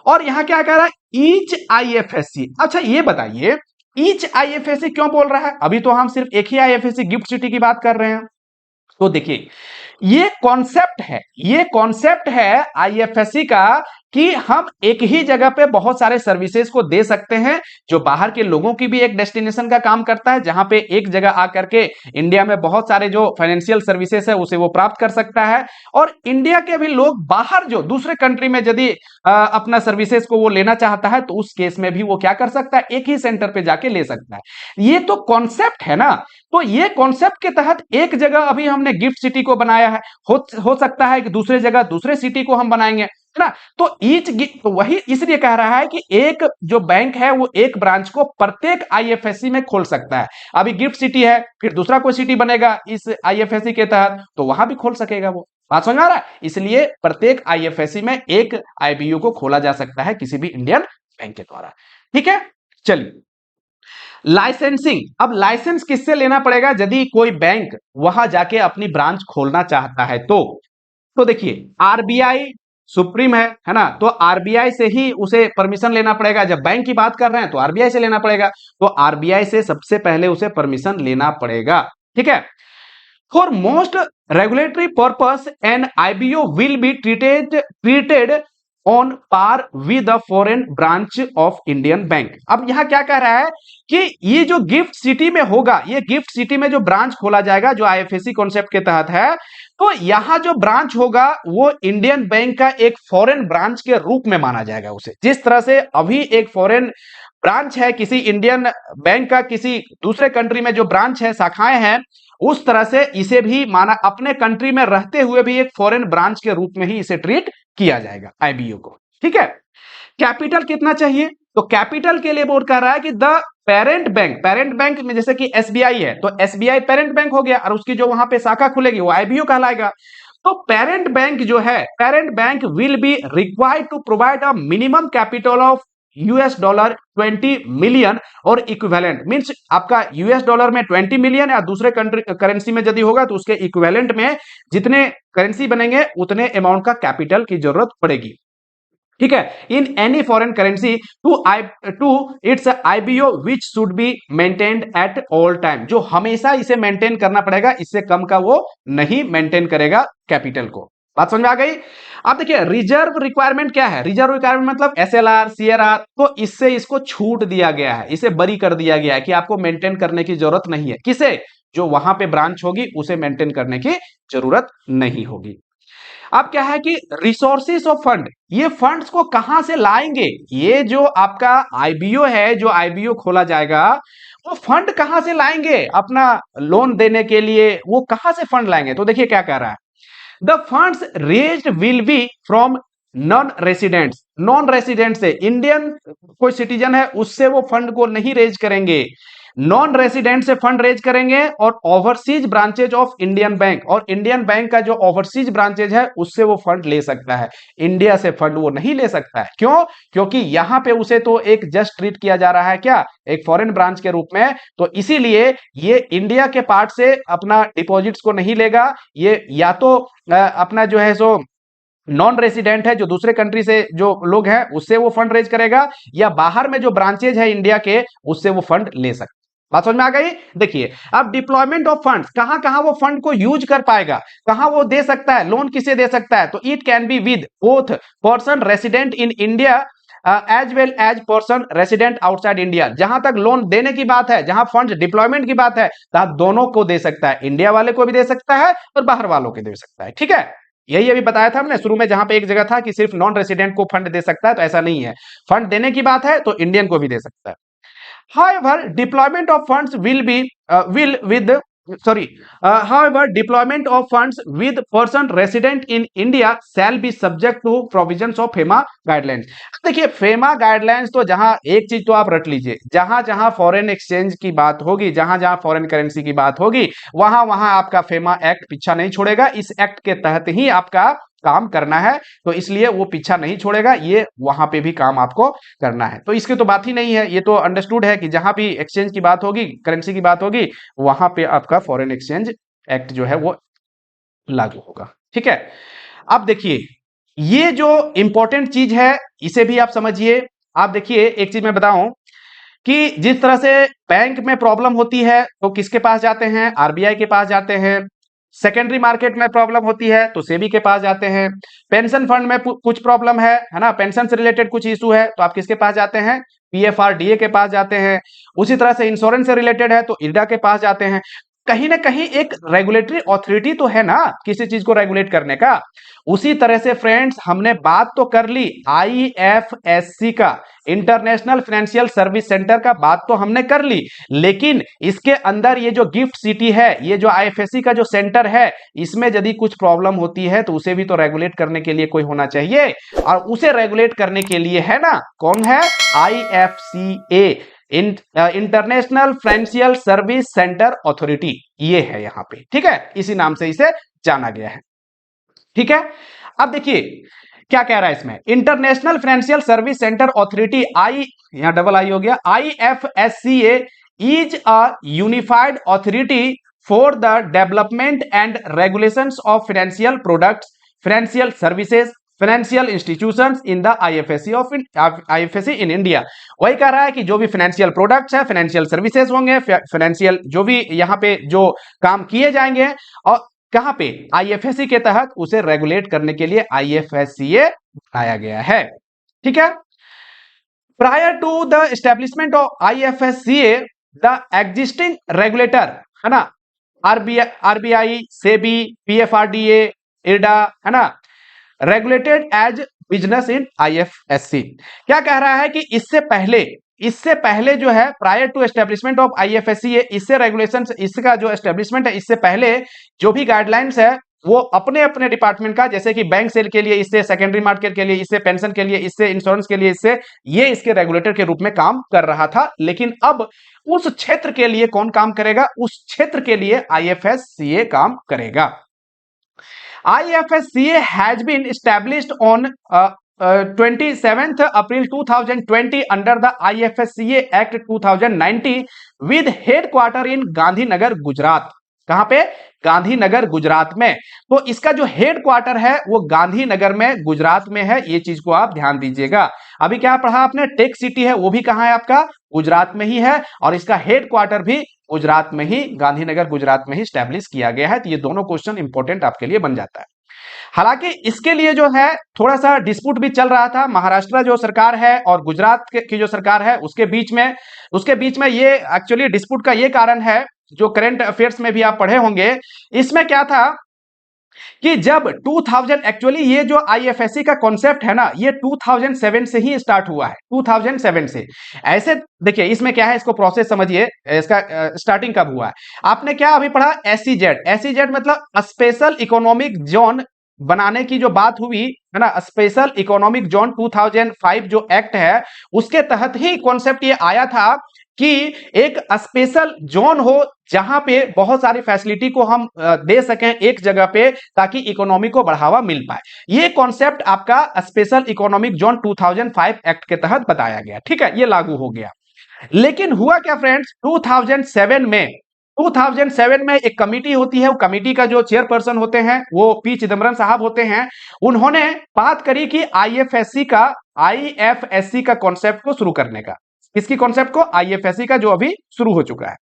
और यहां क्या कह रहा है, ईच आईएफएससी। अच्छा ये बताइए ईच आईएफएससी क्यों बोल रहा है, अभी तो हम सिर्फ एक ही आईएफएससी गिफ्ट सिटी की बात कर रहे हैं। तो देखिए ये कॉन्सेप्ट है, ये कॉन्सेप्ट है आईएफएससी का कि हम एक ही जगह पे बहुत सारे सर्विसेज को दे सकते हैं, जो बाहर के लोगों की भी एक डेस्टिनेशन का काम करता है, जहां पे एक जगह आकर के इंडिया में बहुत सारे जो फाइनेंशियल सर्विसेज है उसे वो प्राप्त कर सकता है। और इंडिया के भी लोग बाहर जो दूसरे कंट्री में यदि अपना सर्विसेज को वो लेना चाहता है तो उस केस में भी वो क्या कर सकता है, एक ही सेंटर पे जाके ले सकता है। ये तो कॉन्सेप्ट है ना। तो ये कॉन्सेप्ट के तहत एक जगह अभी हमने गिफ्ट सिटी को बनाया है, हो सकता है कि दूसरे जगह दूसरे सिटी को हम बनाएंगे, है ना। तो तो वही इसलिए कह रहा है कि एक जो बैंक है वो एक ब्रांच को प्रत्येक आईएफएससी में खोल सकता है। अभी गिफ्ट सिटी है, फिर दूसरा कोई सिटी बनेगा इस आईएफएससी के तहत, तो वहां भी खोल सकेगा वो। बात समझ आ रहा है। इसलिए प्रत्येक आईएफएससी में एक आईबीओ को खोला जा सकता है किसी भी इंडियन बैंक के द्वारा। ठीक है, चलिए लाइसेंसिंग। अब लाइसेंस किससे लेना पड़ेगा यदि कोई बैंक वहां जाके अपनी ब्रांच खोलना चाहता है तो देखिए आरबीआई सुप्रीम है ना। तो आरबीआई से ही उसे परमिशन लेना पड़ेगा। जब बैंक की बात कर रहे हैं तो आरबीआई से लेना पड़ेगा, तो आरबीआई से सबसे पहले उसे परमिशन लेना पड़ेगा। ठीक है। For most regulatory purpose an IBO will be treated on par with the foreign branch of Indian bank. अब यहां क्या कह रहा है कि ये जो गिफ्ट सिटी में होगा, ये गिफ्ट सिटी में जो ब्रांच खोला जाएगा जो आईएफएससी कॉन्सेप्ट के तहत है, तो यहां जो ब्रांच होगा वो इंडियन बैंक का एक फॉरेन ब्रांच के रूप में माना जाएगा उसे। जिस तरह से अभी एक फॉरेन ब्रांच है किसी इंडियन बैंक का, किसी दूसरे कंट्री में जो ब्रांच है, शाखाएं हैं, उस तरह से इसे भी माना अपने कंट्री में रहते हुए भी एक फॉरेन ब्रांच के रूप में ही इसे ट्रीट किया जाएगा आईबीओ को। ठीक है। कैपिटल कितना चाहिए, तो कैपिटल के लिए बोर्ड कह रहा है कि द पेरेंट बैंक में जैसे कि एसबीआई है तो एसबीआई पेरेंट बैंक हो गया, और उसकी जो वहां पे शाखा खुलेगी वो आईबीओ कहलाएगा। तो पेरेंट बैंक जो है, parent bank will be required to provide a minimum capital of $20 million or equivalent means आपका यूएस डॉलर में 20 मिलियन या दूसरे कंट्री करेंसी में यदि होगा तो उसके इक्विवेलेंट में जितने करेंसी बनेंगे उतने अमाउंट का कैपिटल की जरूरत पड़ेगी। ठीक है। In any foreign currency to its IBO which should be maintained at all time, जो हमेशा इसे मेंटेन करना पड़ेगा, इससे कम का वो नहीं मेंटेन करेगा कैपिटल को। बात समझ में आ गई। अब देखिए रिजर्व रिक्वायरमेंट क्या है, रिजर्व रिक्वायरमेंट मतलब एसएलआर सीआरआर, तो इससे इसको छूट दिया गया है, इसे बरी कर दिया गया है कि आपको मेंटेन करने की जरूरत नहीं है। किसे, जो वहां पे ब्रांच होगी उसे मेंटेन करने की जरूरत नहीं होगी। अब क्या है कि रिसोर्सेस ऑफ फंड, ये फंड्स को कहां से लाएंगे, ये जो आपका आईबीओ है, जो आईबीओ खोला जाएगा वो फंड कहां से लाएंगे अपना लोन देने के लिए, वो कहां से फंड लाएंगे। तो देखिए क्या कह रहा है, the funds raised will be from non resident से, इंडियन कोई सिटीजन है उससे वो फंड को नहीं रेज करेंगे, नॉन रेसिडेंट से फंड रेज करेंगे, और overseas branches of Indian bank, और इंडियन बैंक का जो ओवरसीज ब्रांचेज है उससे वो फंड ले सकता है। इंडिया से फंड वो नहीं ले सकता है। क्यों, क्योंकि यहां पे उसे तो एक जस्ट ट्रीट किया जा रहा है क्या, एक फॉरेन ब्रांच के रूप में, तो इसीलिए ये इंडिया के पार्ट से अपना डिपॉजिट्स को नहीं लेगा। ये या तो अपना जो है सो नॉन रेसिडेंट है, जो दूसरे कंट्री से जो लोग हैं उससे वो फंड रेज करेगा, या बाहर में जो ब्रांचेज है इंडिया के उससे वो फंड ले सकता है। बात समझ में आ गई। देखिए अब डिप्लॉयमेंट ऑफ फंड्स, कहां कहां वो फंड को यूज कर पाएगा, कहां वो दे सकता है, लोन किसे दे सकता है, तो it can be with both person resident in India as well as person resident outside India. जहां तक लोन देने की बात है, जहां फंड डिप्लॉयमेंट की बात है, तो दोनों को दे सकता है, इंडिया वाले को भी दे सकता है और बाहर वालों को दे सकता है। ठीक है, यही अभी बताया था हमने शुरू में, जहां पे एक जगह था कि सिर्फ नॉन रेसिडेंट को फंड दे सकता है, तो ऐसा नहीं है, फंड देने की बात है तो इंडियन को भी दे सकता है। However, deployment of funds however, deployment of funds with person resident in India shall be subject to provisions of FEMA guidelines। देखिए FEMA guidelines तो जहां एक चीज तो आप रट लीजिए, जहां जहां फॉरेन एक्सचेंज की बात होगी, जहां जहां फॉरेन करेंसी की बात होगी, वहां वहां आपका FEMA एक्ट पीछा नहीं छोड़ेगा। इस एक्ट के तहत ही आपका काम करना है, तो इसलिए वो पीछा नहीं छोड़ेगा, ये वहां पे भी काम आपको करना है। तो इसकी तो बात ही नहीं है, ये तो अंडरस्टूड है कि जहां भी एक्सचेंज की बात होगी, करेंसी की बात होगी, वहां पे आपका फॉरेन एक्सचेंज एक्ट जो है वो लागू होगा। ठीक है। अब देखिए ये जो इंपॉर्टेंट चीज है इसे भी आप समझिए। आप देखिए एक चीज मैं बताऊं कि जिस तरह से बैंक में प्रॉब्लम होती है तो किसके पास जाते हैं, आरबीआई के पास जाते हैं, सेकेंडरी मार्केट में प्रॉब्लम होती है तो सेबी के पास जाते हैं। पेंशन फंड में कुछ प्रॉब्लम है ना, पेंशन से रिलेटेड कुछ इशू है तो आप किसके पास जाते हैं, पीएफआरडीए के पास जाते हैं। उसी तरह से इंश्योरेंस से रिलेटेड है तो इरडा के पास जाते हैं। कहीं ना कहीं एक रेगुलेटरी अथॉरिटी तो है ना किसी चीज को रेगुलेट करने का। उसी तरह से फ्रेंड्स हमने बात तो कर ली आईएफएससी का, इंटरनेशनल फाइनेंशियल सर्विस सेंटर का बात तो हमने कर ली, लेकिन इसके अंदर ये जो गिफ्ट सिटी है, ये जो आईएफएससी का जो सेंटर है, इसमें यदि कुछ प्रॉब्लम होती है तो उसे भी तो रेगुलेट करने के लिए कोई होना चाहिए, और उसे रेगुलेट करने के लिए है ना, कौन है, IFCA, international financial service center authority, ये है यहां पे, ठीक है, इसी नाम से इसे जाना गया है। ठीक है, अब देखिए क्या कह रहा है इसमें, international financial service center authority, I यहां डबल आई हो गया, IFSCA is a unified authority for the development and regulations of financial products, financial services, financial institutions in the IFSC in India. वही कह रहा है कि जो भी फाइनेंशियल प्रोडक्ट्स है, फाइनेंशियल सर्विसेज होंगे, फाइनेंशियल जो भी यहाँ पे जो काम किए जाएंगे, और कहां पे, आईएफएससी के तहत, उसे रेगुलेट करने के लिए आईएफएससीए बनाया गया है। ठीक है, prior to the establishment of IFSCA the existing regulator है ना, आरबीआई, सेबी, पीएफआरडीए, इरडा है ना, regulated as business in IFSC. क्या कह रहा है कि इससे पहले जो है, prior to establishment of IFSC, इससे रेगुलेशन, इसका जो एस्टेब्लिशमेंट है, इससे पहले जो भी गाइडलाइंस है वो अपने अपने डिपार्टमेंट का, जैसे कि बैंक सेल के लिए इससे, सेकेंडरी मार्केट के लिए इससे, पेंशन के लिए इससे, इंश्योरेंस के लिए इससे, ये इसके रेगुलेटर के रूप में काम कर रहा था। लेकिन अब उस क्षेत्र के लिए कौन काम करेगा, उस क्षेत्र के लिए आईएफएससीए काम करेगा। IFSCA has been established on 27th April 2020 under the IFSCA Act 2090 with headquarter in Gandhinagar, Gujarat. कहां पे, गांधीनगर, गुजरात में। तो इसका जो हेड क्वार्टर है वो गांधीनगर में, गुजरात में है, ये चीज को आप ध्यान दीजिएगा। अभी क्या पढ़ा आपने, टेक सिटी है, वो भी कहां है आपका, गुजरात में ही है, और इसका हेड क्वार्टर भी गुजरात में ही, गांधीनगर, गुजरात में ही स्टैब्लिश किया गया है। तो ये दोनों क्वेश्चन इंपॉर्टेंट आपके लिए बन जाता है। हालांकि इसके लिए जो है थोड़ा सा डिस्प्यूट भी चल रहा था, महाराष्ट्र जो सरकार है और गुजरात की जो सरकार है उसके बीच में ये एक्चुअली डिस्प्यूट का ये कारण है, जो करंट अफेयर्स में भी आप पढ़े होंगे। इसमें क्या था कि जब 2000, एक्चुअली ये जो आईएफएससी का कॉन्सेप्ट है ना, ये 2007 से ही स्टार्ट हुआ है, 2007 से। ऐसे देखिए इसमें क्या है, इसको प्रोसेस समझिए, इसका स्टार्टिंग कब हुआ है। आपने क्या अभी पढ़ा, एसईजेड मतलब स्पेशल इकोनॉमिक जोन बनाने की जो बात हुई है ना, स्पेशल इकोनॉमिक जोन 2005 जो एक्ट है, उसके तहत ही कॉन्सेप्ट ये आया था कि एक स्पेशल जोन हो जहां पे बहुत सारी फैसिलिटी को हम दे सकें एक जगह पे, ताकि इकोनॉमी को बढ़ावा मिल पाए। ये कॉन्सेप्ट आपका स्पेशल इकोनॉमिक जोन 2005 एक्ट के तहत बताया गया। ठीक है, ये लागू हो गया। लेकिन हुआ क्या फ्रेंड्स, 2007 में एक कमिटी होती है, वो कमिटी का जो चेयरपर्सन होते हैं वो पी चिदम्बरम साहब होते हैं। उन्होंने बात करी कि आईएफएससी का कॉन्सेप्ट को शुरू करने का। इसकी कॉन्सेप्ट को, आईएफएससी का जो अभी शुरू हो चुका है।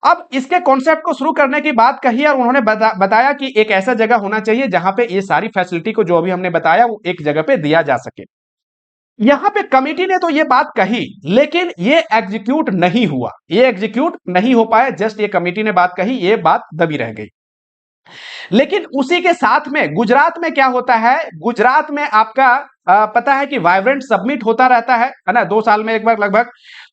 अब इसके कॉन्सेप्ट को शुरू करने की बात कही और उन्होंने बताया कि एक ऐसा जगह होना चाहिए जहां पे ये सारी फैसिलिटी को जो अभी हमने बताया वो एक जगह पे दिया जा सके। यहां पे कमिटी ने तो ये बात कही, लेकिन ये एग्जीक्यूट नहीं हुआ, ये एग्जीक्यूट नहीं हो पाया। जस्ट ये कमिटी ने बात कही, ये बात दबी रह गई। लेकिन उसी के साथ में गुजरात में क्या होता है, गुजरात में आपका पता है कि वाइब्रेंट सबमिट होता रहता है ना, 2 साल में एक बार लगभग।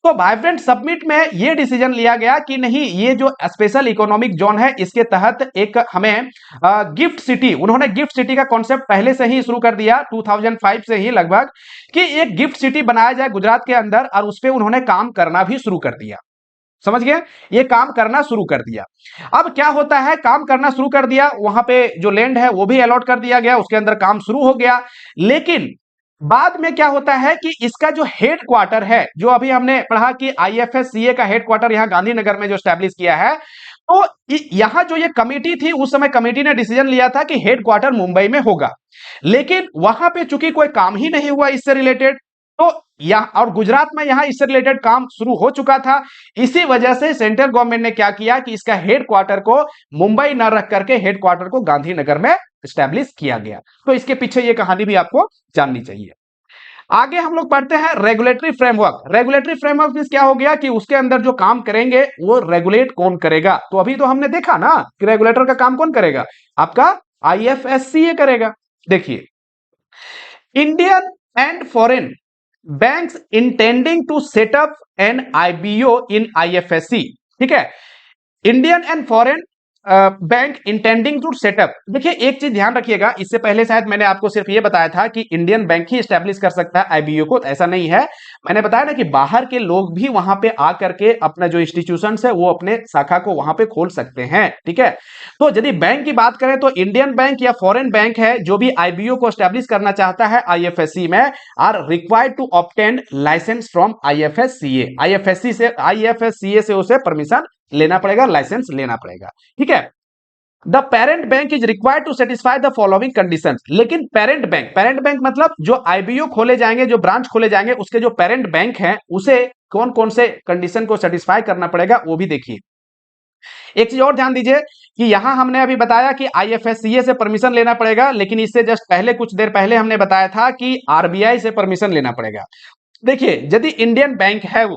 तो वाइब्रेंट सबमिट में ये डिसीजन लिया गया कि नहीं, ये जो स्पेशल इकोनॉमिक जोन है इसके तहत एक हमें गिफ्ट सिटी, उन्होंने गिफ्ट सिटी का कॉन्सेप्ट पहले से ही शुरू कर दिया 2005 से ही लगभग, कि एक गिफ्ट सिटी बनाया जाए गुजरात के अंदर, और उस पर उन्होंने काम करना भी शुरू कर दिया। समझ गए, ये काम करना शुरू कर दिया। अब क्या होता है, काम करना शुरू कर दिया, वहां पे जो लैंड है वो भी अलॉट कर दिया गया, उसके अंदर काम शुरू हो गया। लेकिन बाद में क्या होता है कि इसका जो हेड क्वार्टर है, जो अभी हमने पढ़ा कि आईएफएससीए का हेड क्वार्टर यहां गांधीनगर में जो स्टैब्लिश किया है, तो यहां जो ये कमेटी थी, उस समय कमेटी ने डिसीजन लिया था कि हेड क्वार्टर मुंबई में होगा। लेकिन वहां पे चूंकि कोई काम ही नहीं हुआ इससे रिलेटेड, तो और गुजरात में यहां इससे रिलेटेड काम शुरू हो चुका था। इसी वजह से सेंट्रल गवर्नमेंट ने क्या किया कि इसका हेडक्वार्टर को मुंबई न रख करके हेडक्वार्टर को गांधीनगर में स्टैब्लिश किया गया। तो इसके पीछे ये कहानी भी आपको जाननी चाहिए। आगे हम लोग पढ़ते हैं regulatory framework. Regulatory framework means क्या हो गया कि उसके अंदर जो काम करेंगे वो रेगुलेट कौन करेगा। तो अभी तो हमने देखा ना कि रेगुलेटर का काम कौन करेगा, आपका आईएफएससीए करेगा। देखिए, Indian and foreign banks intending to set up an IBO in IFSC, ठीक है, Indian and foreign bank intending to setup. देखिए एक चीज ध्यान रखिएगा, इससे पहले शायद मैंने आपको सिर्फ ये बताया था कि इंडियन बैंक ही स्टैब्लिश कर सकता है आईबीओ को, ऐसा नहीं है। मैंने बताया ना कि बाहर के लोग भी वहां पे आकर के अपना जो इंस्टीट्यूशन है वो अपने शाखा को वहां पे खोल सकते हैं, ठीक है। तो यदि बैंक की बात करें तो इंडियन बैंक या फॉरेन बैंक है जो भी आईबीओ को स्टैब्लिश करना चाहता है आईएफएससी में, are required to obtain licence from IFSCA. IFSCA से उसे परमिशन लेना पड़ेगा, लाइसेंस लेना पड़ेगा, ठीक है। The parent bank is required to satisfy the following conditions. लेकिन पेरेंट बैंक मतलब जो आईबीओ खोले जाएंगे, जो ब्रांच खोले जाएंगे, उसके जो पेरेंट बैंक है उसे कौन कौन से कंडीशन को सेटिस्फाई करना पड़ेगा वो भी देखिए। एक चीज और ध्यान दीजिए कि यहां हमने अभी बताया कि आईएफएससीए से परमिशन लेना पड़ेगा, लेकिन इससे जस्ट पहले कुछ देर पहले हमने बताया था कि आरबीआई से परमिशन लेना पड़ेगा। देखिए यदि इंडियन बैंक है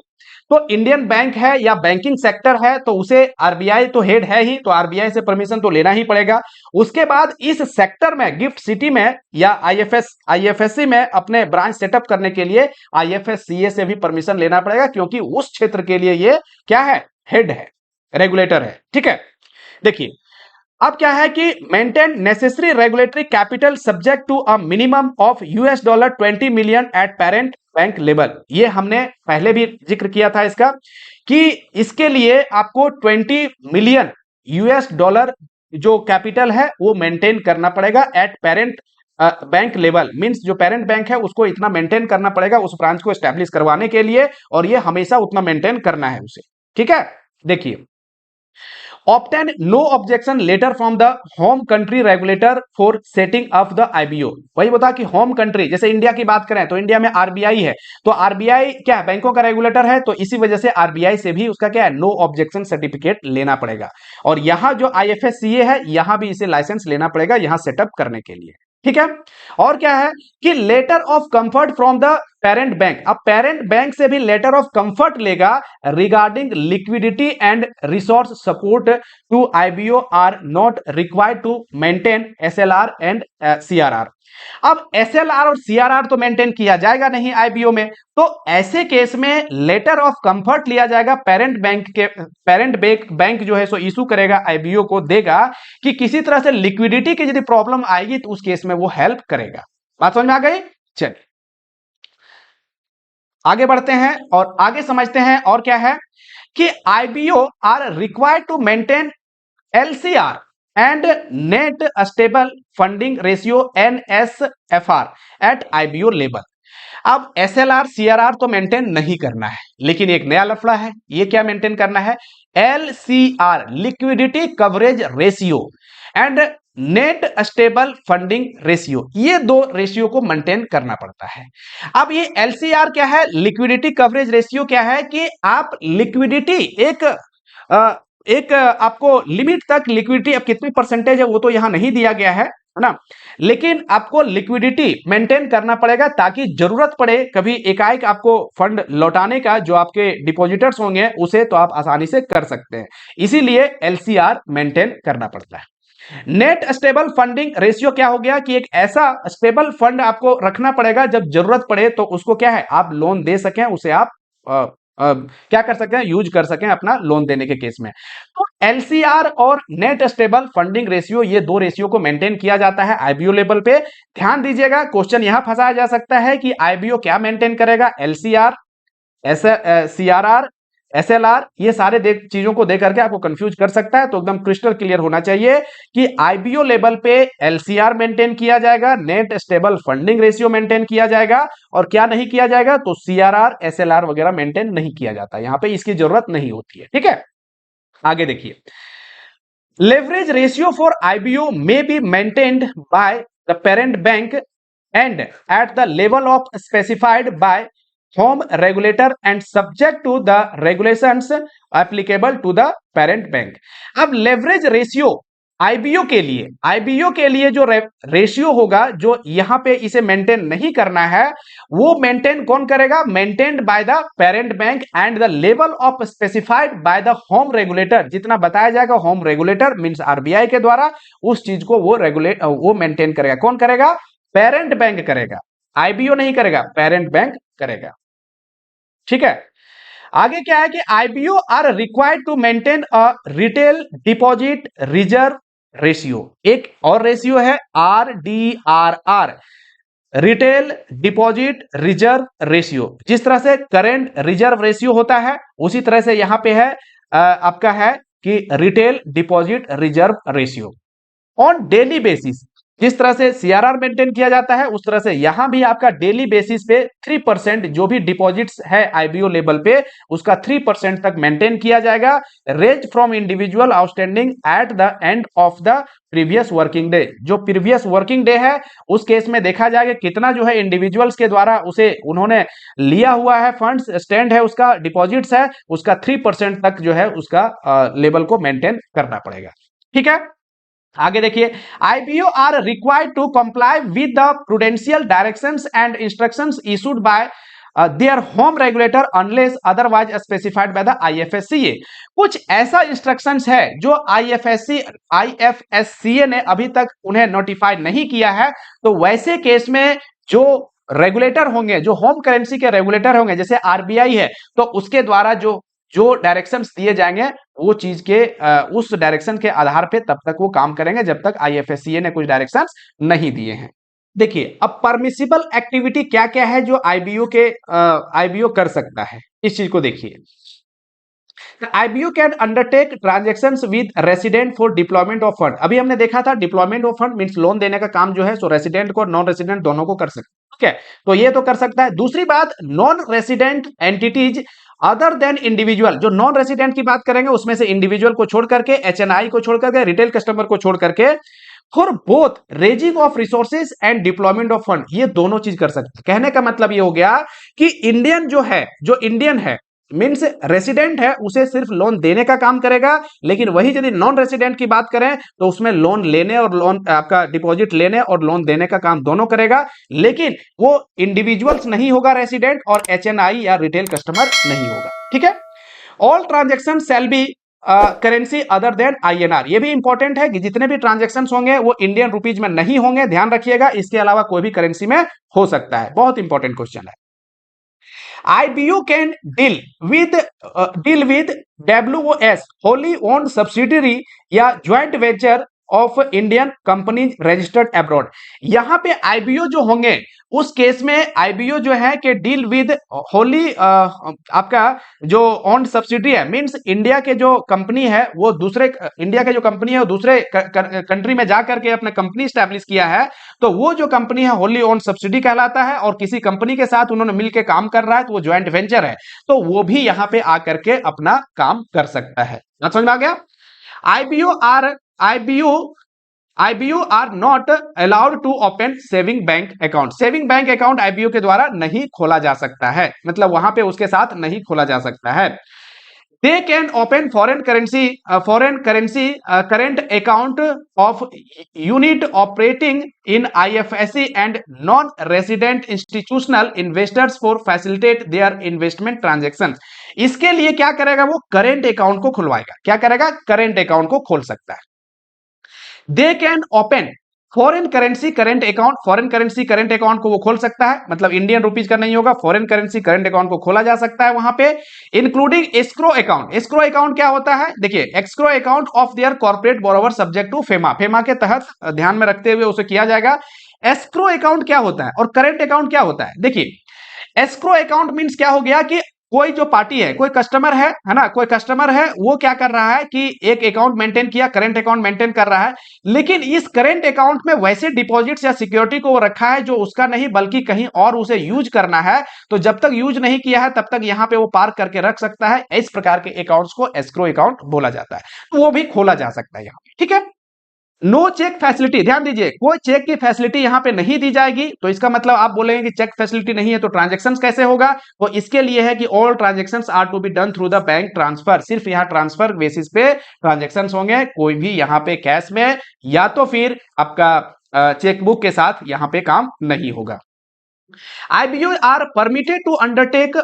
तो इंडियन बैंक है या बैंकिंग सेक्टर है तो उसे आरबीआई तो हेड है ही, तो आरबीआई से परमिशन तो लेना ही पड़ेगा। उसके बाद इस सेक्टर में गिफ्ट सिटी में या आईएफएससी में अपने ब्रांच सेटअप करने के लिए आईएफएससीए से भी परमिशन लेना पड़ेगा, क्योंकि उस क्षेत्र के लिए ये क्या है, हेड है, रेगुलेटर है, ठीक है। देखिए अब क्या है कि maintain necessary regulatory capital subject to a minimum of $20 million at parent bank level. ये हमने पहले भी जिक्र किया था इसका कि इसके लिए आपको 20 मिलियन $US जो कैपिटल है वो मेंटेन करना पड़ेगा at parent bank level. Means जो पेरेंट बैंक है उसको इतना मेंटेन करना पड़ेगा उस ब्रांच को एस्टैब्लिश करवाने के लिए, और ये हमेशा उतना मेंटेन करना है उसे, ठीक है। देखिए obtain no objection letter from the home country regulator for setting up the IBO। वही बता कि होम कंट्री, जैसे इंडिया की बात करें तो इंडिया में आरबीआई है, तो आरबीआई क्या है, बैंकों का रेगुलेटर है, तो इसी वजह से आरबीआई से भी उसका क्या है, नो ऑब्जेक्शन सर्टिफिकेट लेना पड़ेगा। और यहां जो आईएफएससीए है यहां भी इसे लाइसेंस लेना पड़ेगा यहां सेटअप करने के लिए, ठीक है। और क्या है कि letter of comfort from the parent bank. अब पेरेंट बैंक से भी लेटर ऑफ कंफर्ट लेगा regarding liquidity and resource support to IBO are not required to maintain SLR and CRR. अब एसएलआर और सीआरआर तो मेंटेन किया जाएगा नहीं आईबीओ में, तो ऐसे केस में लेटर ऑफ कंफर्ट लिया जाएगा पेरेंट बैंक जो है सो इशू करेगा आईबीओ को, देगा कि किसी तरह से लिक्विडिटी की यदि प्रॉब्लम आएगी तो उस केस में वो हेल्प करेगा। बात समझ में आ गई? चलिए आगे बढ़ते हैं और आगे समझते हैं। और क्या है कि IBO are required to maintain LCR and net stable funding ratio NSFR at IBO level. अब एसएलआर सीआरआर तो मेंटेन नहीं करना है, लेकिन एक नया लफड़ा है, ये क्या मेंटेन करना है, LCR liquidity coverage ratio and net stable funding ratio, ये दो रेशियो को मेंटेन करना पड़ता है। अब ये एलसीआर क्या है, लिक्विडिटी कवरेज रेशियो क्या है कि आप लिक्विडिटी एक आपको लिमिट तक लिक्विडिटी, अब कितनी परसेंटेज है वो तो यहां नहीं दिया गया है ना, लेकिन आपको लिक्विडिटी मेंटेन करना पड़ेगा ताकि जरूरत पड़े कभी एकाएक आपको फंड लौटाने का, जो आपके डिपॉजिटर्स होंगे उसे तो आप आसानी से कर सकते हैं, इसीलिए एलसीआर मेंटेन करना पड़ता है। नेट स्टेबल फंडिंग रेशियो क्या हो गया कि एक ऐसा स्टेबल फंड आपको रखना पड़ेगा जब जरूरत पड़े तो उसको क्या है, आप लोन दे सकें, उसे आप क्या कर सकते हैं, यूज कर सकें अपना लोन देने के केस में। तो एलसीआर और नेट स्टेबल फंडिंग रेशियो, ये दो रेशियो को मेंटेन किया जाता है आईबीओ लेवल पे। ध्यान दीजिएगा क्वेश्चन यहां फंसाया जा सकता है कि आईबीओ क्या मेंटेन करेगा, एलसीआर, सीआरआर, एसएलआर, ये सारे चीजों को देख करके आपको कंफ्यूज कर सकता है। तो एकदम क्रिस्टल क्लियर होना चाहिए कि आईबीओ लेवल पे एलसीआर मेंटेन किया जाएगा, net stable funding ratio maintain किया जाएगा, और क्या नहीं किया जाएगा, तो सीआरआर एसएलआर वगैरह मेंटेन नहीं किया जाता, यहां पे इसकी जरूरत नहीं होती है, ठीक है। आगे देखिए, leverage ratio for IBO may be maintained by the parent bank and at the level of specified by home regulator and subject to the regulations applicable to the parent bank. अब लेवरेज रेशियो आईबीओ के लिए जो ratio होगा, जो यहां पे इसे maintain नहीं करना है, वो मेंटेन कौन करेगा? Maintained by the parent bank and the level of specified by the home regulator. जितना बताया जाएगा होम रेगुलेटर मींस आरबीआई के द्वारा, उस चीज को वो मेंटेन करेगा। कौन करेगा? पेरेंट बैंक करेगा, आईबीओ नहीं करेगा, पेरेंट बैंक करेगा। ठीक है, आगे क्या है कि IBO are required to maintain a retail deposit reserve ratio. एक और रेशियो है RDRR, retail deposit reserve ratio. जिस तरह से करेंट रिजर्व रेशियो होता है, उसी तरह से यहां पे है आपका है कि retail deposit reserve ratio on daily basis. जिस तरह से सीआरआर मेंटेन किया जाता है, उस तरह से यहां भी आपका डेली बेसिस पे 3% जो भी डिपॉजिट्स है आईबीओ लेवल पे, उसका 3% तक मेंटेन किया जाएगा। Raise from individual outstanding at the end of the previous working day. जो प्रीवियस वर्किंग डे है, उस केस में देखा जाएगा कितना जो है इंडिविजुअल्स के द्वारा उसे उन्होंने लिया हुआ है, फंड्स स्टैंड है, उसका डिपॉजिट्स है, उसका 3% तक जो है उसका लेवल को मेंटेन करना पड़ेगा। ठीक है, आगे देखिए, IBO are required to comply with the prudential directions and instructions issued by their home regulator unless otherwise specified by the IFSCA. कुछ ऐसा इंस्ट्रक्शंस है जो आईएफएससीए ने अभी तक उन्हें नोटिफाई नहीं किया है। तो वैसे केस में जो रेगुलेटर होंगे, जो होम करेंसी के रेगुलेटर होंगे, जैसे आरबीआई है, तो उसके द्वारा जो डायरेक्शंस दिए जाएंगे, वो चीज के उस डायरेक्शन के आधार पे तब तक वो काम करेंगे जब तक आईएफएससीए ने कुछ डायरेक्शंस नहीं दिए हैं। देखिए, अब परमिसिबल एक्टिविटी क्या क्या है जो आईबीओ कर सकता है, इस चीज को देखिए। IBO can undertake transactions with resident for deployment of fund. अभी हमने देखा था deployment of fund means loan देने का काम जो है सो रेसिडेंट को नॉन रेसिडेंट दोनों को कर सकते हैं। ठीक है, तो ये तो कर सकता है। दूसरी बात, non resident entities other than individual. जो नॉन रेसिडेंट की बात करेंगे उसमें से इंडिविजुअल को छोड़ करके, एचएनआई को छोड़ करके, रिटेल कस्टमर को छोड़ करके, for both raising of resources and deployment of fund, ये दोनों चीज कर सकते हैं। कहने का मतलब ये हो गया कि इंडियन जो इंडियन है मीन्स रेसिडेंट है, उसे सिर्फ लोन देने का काम करेगा। लेकिन वही यदि नॉन रेसिडेंट की बात करें तो उसमें लोन लेने और लोन आपका डिपॉजिट लेने और लोन देने का काम दोनों करेगा। लेकिन वो इंडिविजुअल्स नहीं होगा रेसिडेंट, और एचएनआई या रिटेल कस्टमर नहीं होगा। ठीक है, all transaction shall be currency other than INR. ये भी इंपॉर्टेंट है कि जितने भी ट्रांजेक्शन होंगे वो इंडियन रुपीज में नहीं होंगे, ध्यान रखिएगा। इसके अलावा कोई भी करेंसी में हो सकता है। बहुत इंपॉर्टेंट क्वेश्चन है। IBO can deal with WOS wholly owned subsidiary या joint venture of Indian companies registered abroad. यहां पे आईबीओ जो होंगे उस केस में आईबीओ जो है कि डील विद होली आपका जो ओन्ड सब्सिडी है मींस इंडिया के जो कंपनी है वो दूसरे इंडिया के जो कंपनी है वो दूसरे कंट्री में जाकर के अपने कंपनी स्टैब्लिश किया है, तो वो जो कंपनी है होली ओन्ड सब्सिडी कहलाता है। और किसी कंपनी के साथ उन्होंने मिलकर काम कर रहा है तो वो ज्वाइंट वेंचर है, तो वो भी यहां पे आकर के अपना काम कर सकता है। समझ में आ गया? IBO are not allowed to open saving bank account. Saving bank account IBO के द्वारा नहीं खोला जा सकता है, मतलब वहां पे उसके साथ नहीं खोला जा सकता है। They can open foreign currency current account of unit operating in IFSC and non-resident institutional investors for facilitate their investment transactions। इसके लिए क्या करेगा? वो करेंट अकाउंट को खुलवाएगा। क्या करेगा? करेंट अकाउंट को खोल सकता है। They can open foreign currency current account. Foreign currency current account को वो खोल सकता है, मतलब इंडियन रुपीज का नहीं होगा, फॉरेन करेंसी करंट अकाउंट को खोला जा सकता है वहां पे। Including escrow account. Escrow account क्या होता है? देखिए, escrow account of their corporate borrower subject to FEMA. FEMA के तहत ध्यान में रखते हुए उसे किया जाएगा। एस्क्रो अकाउंट क्या होता है और करंट अकाउंट क्या होता है? देखिए, एस्क्रो अकाउंट मींस क्या हो गया कि कोई जो पार्टी है, कोई कस्टमर है ना, कोई कस्टमर है, वो क्या कर रहा है कि एक अकाउंट मेंटेन किया, करंट अकाउंट मेंटेन कर रहा है, लेकिन इस करंट अकाउंट में वैसे डिपॉजिट्स या सिक्योरिटी को वो रखा है जो उसका नहीं बल्कि कहीं और उसे यूज करना है। तो जब तक यूज नहीं किया है तब तक यहां पे वो पार्क करके रख सकता है। इस प्रकार के अकाउंट्स को एस्क्रो अकाउंट बोला जाता है, तो वो भी खोला जा सकता है यहां पे। ठीक है, नो चेक फैसिलिटी, ध्यान दीजिए, कोई चेक की फैसिलिटी यहां पे नहीं दी जाएगी। तो इसका मतलब आप बोलेंगे कि चेक फैसिलिटी नहीं है तो ट्रांजैक्शंस कैसे होगा? तो इसके लिए है कि all transactions are to be done through the bank transfer, सिर्फ यहां ट्रांसफर बेसिस पे ट्रांजैक्शंस होंगे, कोई भी यहां पे कैश में या तो फिर आपका चेकबुक के साथ यहां पे काम नहीं होगा। IBO are permitted to undertake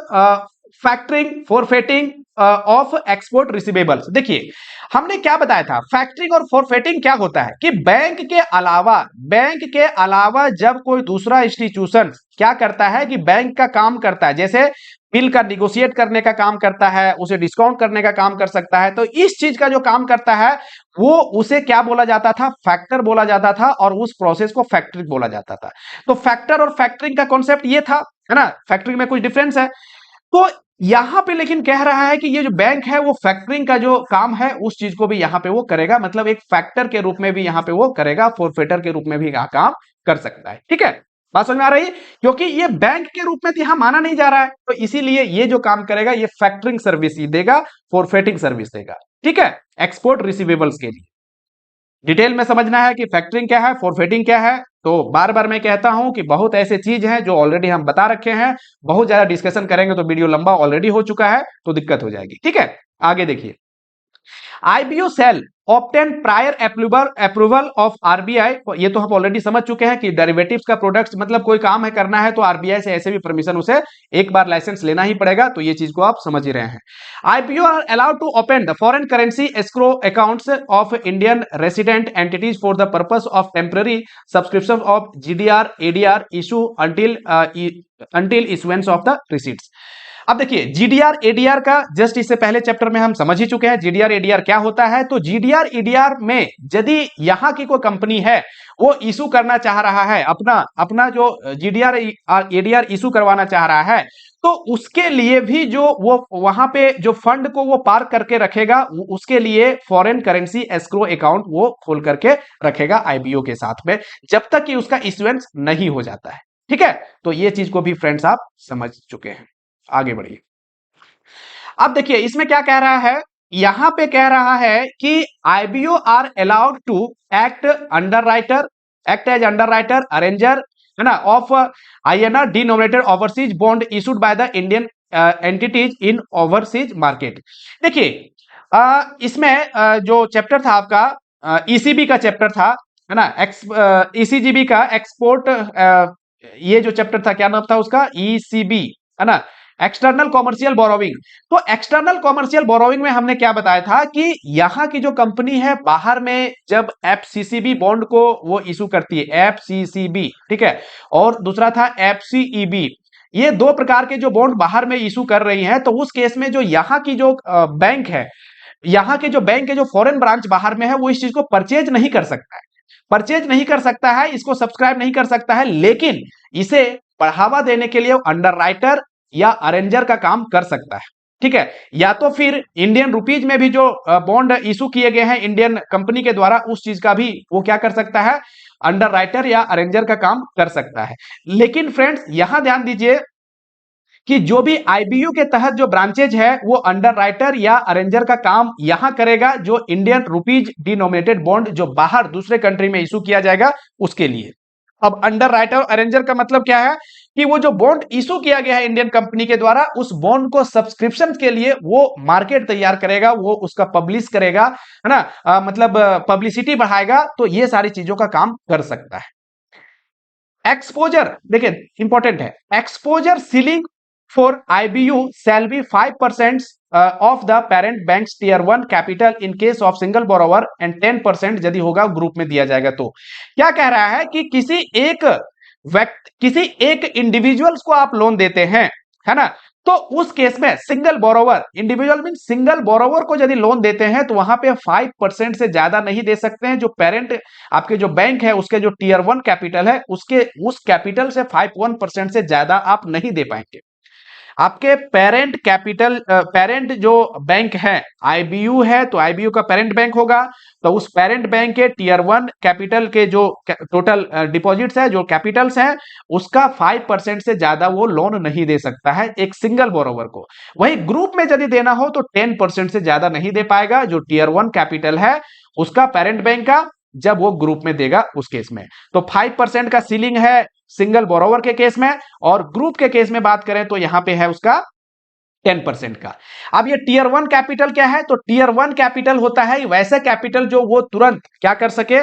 factoring forfaiting of export receivables. देखिए हमने क्या बताया था, फैक्टरिंग और फॉरफेटिंग क्या होता है कि बैंक के अलावा जब कोई दूसरा इंस्टीट्यूशन क्या करता है कि बैंक का काम करता है, जैसे बिल का निगोशिएट करने का काम करता है, उसे डिस्काउंट करने का काम कर सकता है, तो इस चीज का जो काम करता है वो उसे क्या बोला जाता था, फैक्टर बोला जाता था, और उस प्रोसेस को फैक्टरिंग बोला जाता था। तो फैक्टर और फैक्टरिंग का कॉन्सेप्ट ये था, है ना, फैक्टरिंग में कुछ डिफरेंस है। तो यहां पे लेकिन कह रहा है कि ये जो बैंक है वो फैक्टरिंग का जो काम है उस चीज को भी यहां पे वो करेगा, मतलब एक फैक्टर के रूप में भी यहां पे वो करेगा, फोरफेटर के रूप में भी यहां काम कर सकता है। ठीक है, बात समझ में आ रही है? क्योंकि ये बैंक के रूप में तो यहां माना नहीं जा रहा है, तो इसीलिए ये जो काम करेगा ये फैक्टरिंग सर्विस ही देगा, फोरफेटिंग सर्विस देगा। ठीक है, एक्सपोर्ट रिसीवेबल्स के लिए डिटेल में समझना है कि फैक्टरिंग क्या है, फॉरफेटिंग क्या है। तो बार बार मैं कहता हूं कि बहुत ऐसे चीज हैं जो ऑलरेडी हम बता रखे हैं, बहुत ज्यादा डिस्कशन करेंगे तो वीडियो लंबा ऑलरेडी हो चुका है तो दिक्कत हो जाएगी। ठीक है, आगे देखिए, IBO shall obtain prior approval of RBI, ये तो हम ऑलरेडी समझ चुके हैं कि डेरिवेटिव्स का प्रोडक्ट्स मतलब कोई काम है करना है तो RBI से ऐसे भी परमिशन उसे एक बार लाइसेंस लेना ही पड़ेगा, तो ये चीज को आप समझ ही रहे हैं। IBO are allowed to open the foreign currency escrow accounts of Indian resident entities for the purpose of temporary subscription of GDR ADR issue until issuance of the receipts. अब देखिए जीडीआर एडीआर का just इससे पहले chapter में हम समझ ही चुके हैं जीडीआर एडीआर क्या होता है। तो जीडीआर एडीआर में यदि यहां की कोई कंपनी है वो इशू करना चाह रहा है, अपना अपना जो जीडीआर एडीआर इशू करवाना चाह रहा है, तो उसके लिए भी जो वो वहां पे जो फंड को वो पार्क करके रखेगा, उसके लिए फॉरेन करेंसी एस्क्रो अकाउंट वो खोल करके रखेगा आईबीओ के साथ में, जब तक कि उसका इश्यूएंस नहीं हो जाता है। ठीक है, तो ये चीज को भी फ्रेंड्स आप समझ चुके हैं, आगे बढ़िए। अब देखिए इसमें क्या कह रहा है, यहां पे कह रहा है कि IBO are allowed to act underwriter, act as underwriter arranger, है ना, of INR denominated overseas bond issued by the Indian entities in overseas market. देखिए इसमें जो चैप्टर था आपका ईसीबी का चैप्टर था, है ना, ईसीजीबी का एक्सपोर्ट, ये जो चैप्टर था क्या नाम था उसका, ईसीबी, है ना, एक्सटर्नल कॉमर्शियल बोरोविंग। तो एक्सटर्नल कॉमर्शियल बोरोविंग में हमने क्या बताया था कि यहां की जो कंपनी है बाहर में जब एफसीसीबी बॉन्ड को वो इशू करती है, एफसीसीबी, ठीक है, और दूसरा था एफसीईबी, ये दो प्रकार के जो बॉन्ड बाहर में इशू कर रही हैं, तो उस केस में जो यहाँ की जो बैंक है, यहाँ के जो बैंक के जो फॉरेन ब्रांच बाहर में है वो इस चीज को परचेज नहीं कर सकता है, परचेज नहीं कर सकता है, इसको सब्सक्राइब नहीं कर सकता है, लेकिन इसे बढ़ावा देने के लिए अंडर राइटर या अरेंजर का काम कर सकता है। ठीक है, या तो फिर इंडियन रुपीज में भी जो बॉन्ड इशू किए गए हैं इंडियन कंपनी के द्वारा, उस चीज का भी वो क्या कर सकता है, अंडर राइटर या अरेंजर का काम कर सकता है। लेकिन फ्रेंड्स यहां ध्यान दीजिए कि जो भी आईबीयू के तहत जो ब्रांचेज है वो अंडर राइटर या अरेंजर का काम यहां करेगा, जो इंडियन रुपीज डिनोमिनेटेड बॉन्ड जो बाहर दूसरे कंट्री में इशू किया जाएगा उसके लिए। अब अंडर राइटर और अरेंजर का मतलब क्या है कि वो जो बॉन्ड इशू किया गया है इंडियन कंपनी के द्वारा, उस बॉन्ड को सब्सक्रिप्शन के लिए वो मार्केट तैयार करेगा, वो उसका पब्लिश करेगा, है ना, मतलब पब्लिसिटी बढ़ाएगा, तो ये सारी चीजों का काम कर सकता है। एक्सपोजर देखिए इंपॉर्टेंट है, exposure ceiling for IBU shall be 5% of the parent bank tier 1 capital in case of single borrower and 10% यदि होगा ग्रुप में दिया जाएगा। तो क्या कह रहा है कि किसी एक इंडिविजुअल्स को आप लोन देते हैं, है ना, तो उस केस में single borrower, individual mean single borrower को यदि लोन देते हैं तो वहां पे 5% से ज्यादा नहीं दे सकते हैं। जो पेरेंट आपके जो बैंक है उसके जो टीयर 1 कैपिटल है उसके उस कैपिटल से 5% से ज्यादा आप नहीं दे पाएंगे। आपके पेरेंट कैपिटल, पेरेंट जो बैंक है आईबीयू है, तो आईबीयू का पेरेंट बैंक होगा, तो उस पेरेंट बैंक के टीयर 1 कैपिटल के जो टोटल डिपॉजिट्स है, जो कैपिटल्स हैं, उसका 5% से ज्यादा वो लोन नहीं दे सकता है एक सिंगल बोरोवर को। वही ग्रुप में यदि देना हो तो 10% से ज्यादा नहीं दे पाएगा, जो टीयर 1 कैपिटल है उसका पेरेंट बैंक का जब वो ग्रुप में देगा उस केस में। तो 5% का सीलिंग है सिंगल बोरोवर के केस में, और ग्रुप के केस में बात करें तो यहां पे है उसका 10% का। अब ये टीयर 1 कैपिटल क्या है? तो टीयर 1 कैपिटल होता है वैसा कैपिटल जो वो तुरंत क्या कर सके,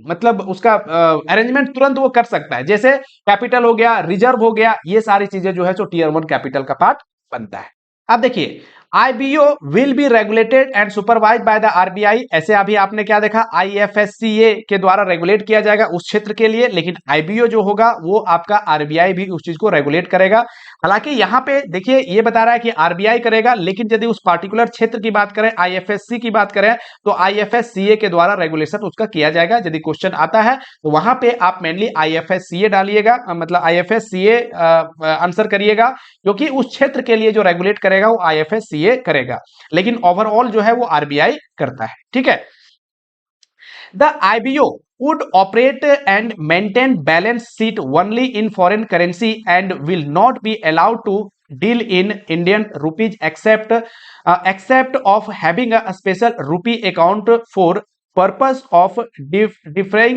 मतलब उसका अरेंजमेंट तुरंत वो कर सकता है, जैसे कैपिटल हो गया, रिजर्व हो गया, ये सारी चीजें जो है जो टीयर 1 कैपिटल का पार्ट बनता है। अब देखिए IBO will be regulated and supervised by the RBI. ऐसे अभी आपने क्या देखा, आईएफएससीए के द्वारा रेगुलेट किया जाएगा उस क्षेत्र के लिए, लेकिन आईबीओ जो होगा वो आपका आरबीआई भी उस चीज को रेगुलेट करेगा। हालांकि यहाँ पे देखिए ये बता रहा है कि आरबीआई करेगा, लेकिन यदि उस पार्टिकुलर क्षेत्र की बात करें, आईएफएससी की बात करें, तो आईएफएससीए के द्वारा रेगुलेशन उसका किया जाएगा। यदि क्वेश्चन आता है तो वहां पे आप मेनली आईएफएससीए डालिएगा, मतलब आईएफएससीए आंसर करिएगा, क्योंकि उस क्षेत्र के लिए जो रेगुलेट करेगा वो आईएफएससीए करेगा, लेकिन ओवरऑल जो है वो आरबीआई करता है। ठीक है। The IBO would operate and maintain balance sheet only in foreign currency and will not be allowed to deal in Indian rupees except of having a special rupee account for purpose of deferring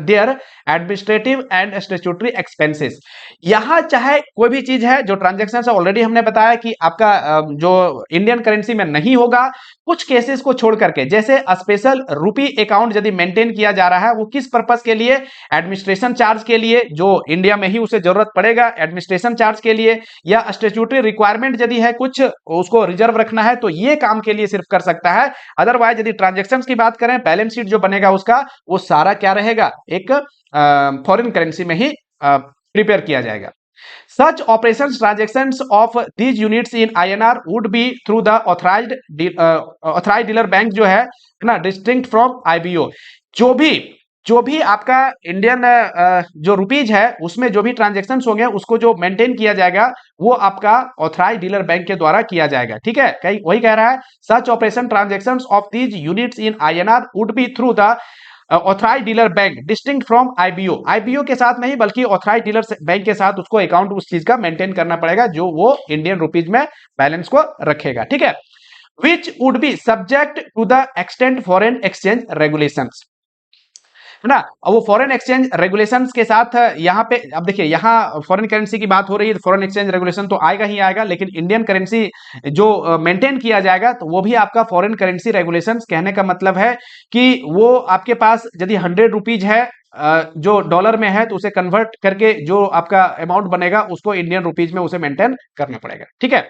their administrative and statutory expenses। यहाँ चाहे कोई भी चीज है जो transaction already हमने बताया कि आपका जो इंडियन करेंसी में नहीं होगा, कुछ केसेस को छोड़ करके, जैसे स्पेशल रूपी अकाउंट यदि मेंटेन किया जा रहा है, वो किस पर्पस के लिए, एडमिनिस्ट्रेशन चार्ज के लिए, जो इंडिया में ही उसे जरूरत पड़ेगा एडमिनिस्ट्रेशन चार्ज के लिए, या स्टैट्यूटरी रिक्वायरमेंट यदि है कुछ उसको रिजर्व रखना है, तो ये काम के लिए सिर्फ कर सकता है। अदरवाइज यदि ट्रांजेक्शन की बात करें, बैलेंस शीट जो बनेगा उसका वो सारा क्या रहेगा, एक फॉरेन करेंसी में ही प्रिपेयर किया जाएगा। Such operations transactions of these units in INR would be through the authorized dealer bank जो है ना, distinct from IBO। जो भी आपका इंडियन जो रुपीज है उसमें जो भी ट्रांजेक्शन होंगे उसको जो मेंटेन किया जाएगा वो आपका ऑथराइज डीलर बैंक के द्वारा किया जाएगा। ठीक है, कहीं वही कह रहा है, such operation transaction of these units in INR would be through the authorise dealer bank distinct from IBO. IBO के साथ नहीं बल्कि ऑथराइज डीलर बैंक के साथ उसको अकाउंट उस चीज का मेंटेन करना पड़ेगा जो वो इंडियन रुपीज में बैलेंस को रखेगा। ठीक है, which would be subject to the extant foreign exchange regulations, है ना। अब वो फॉरेन एक्सचेंज रेगुलेशंस के साथ यहाँ पे, अब देखिए यहाँ फॉरेन करेंसी की बात हो रही है, फॉरेन एक्सचेंज रेगुलेशन तो आएगा ही आएगा, लेकिन इंडियन करेंसी जो मेंटेन किया जाएगा तो वो भी आपका फॉरेन करेंसी रेगुलेशंस। कहने का मतलब है कि वो आपके पास यदि 100 रुपीज है जो डॉलर में है, तो उसे कन्वर्ट करके जो आपका अमाउंट बनेगा उसको इंडियन रुपीज में उसे मेंटेन करना पड़ेगा। ठीक है,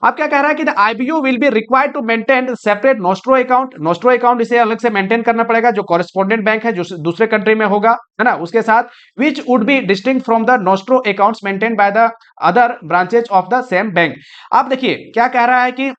अब क्या कह रहा है कि the IBO will be required to maintain separate nostro account. Nostro account इसे अलग से मेंटेन करना पड़ेगा जो कॉरेस्पॉन्डेंट बैंक है जो दूसरे कंट्री में होगा, है ना, उसके साथ, विच would B distinct from the nostro accounts maintain by the other branches of the same bank. अब देखिए क्या कह रहा है कि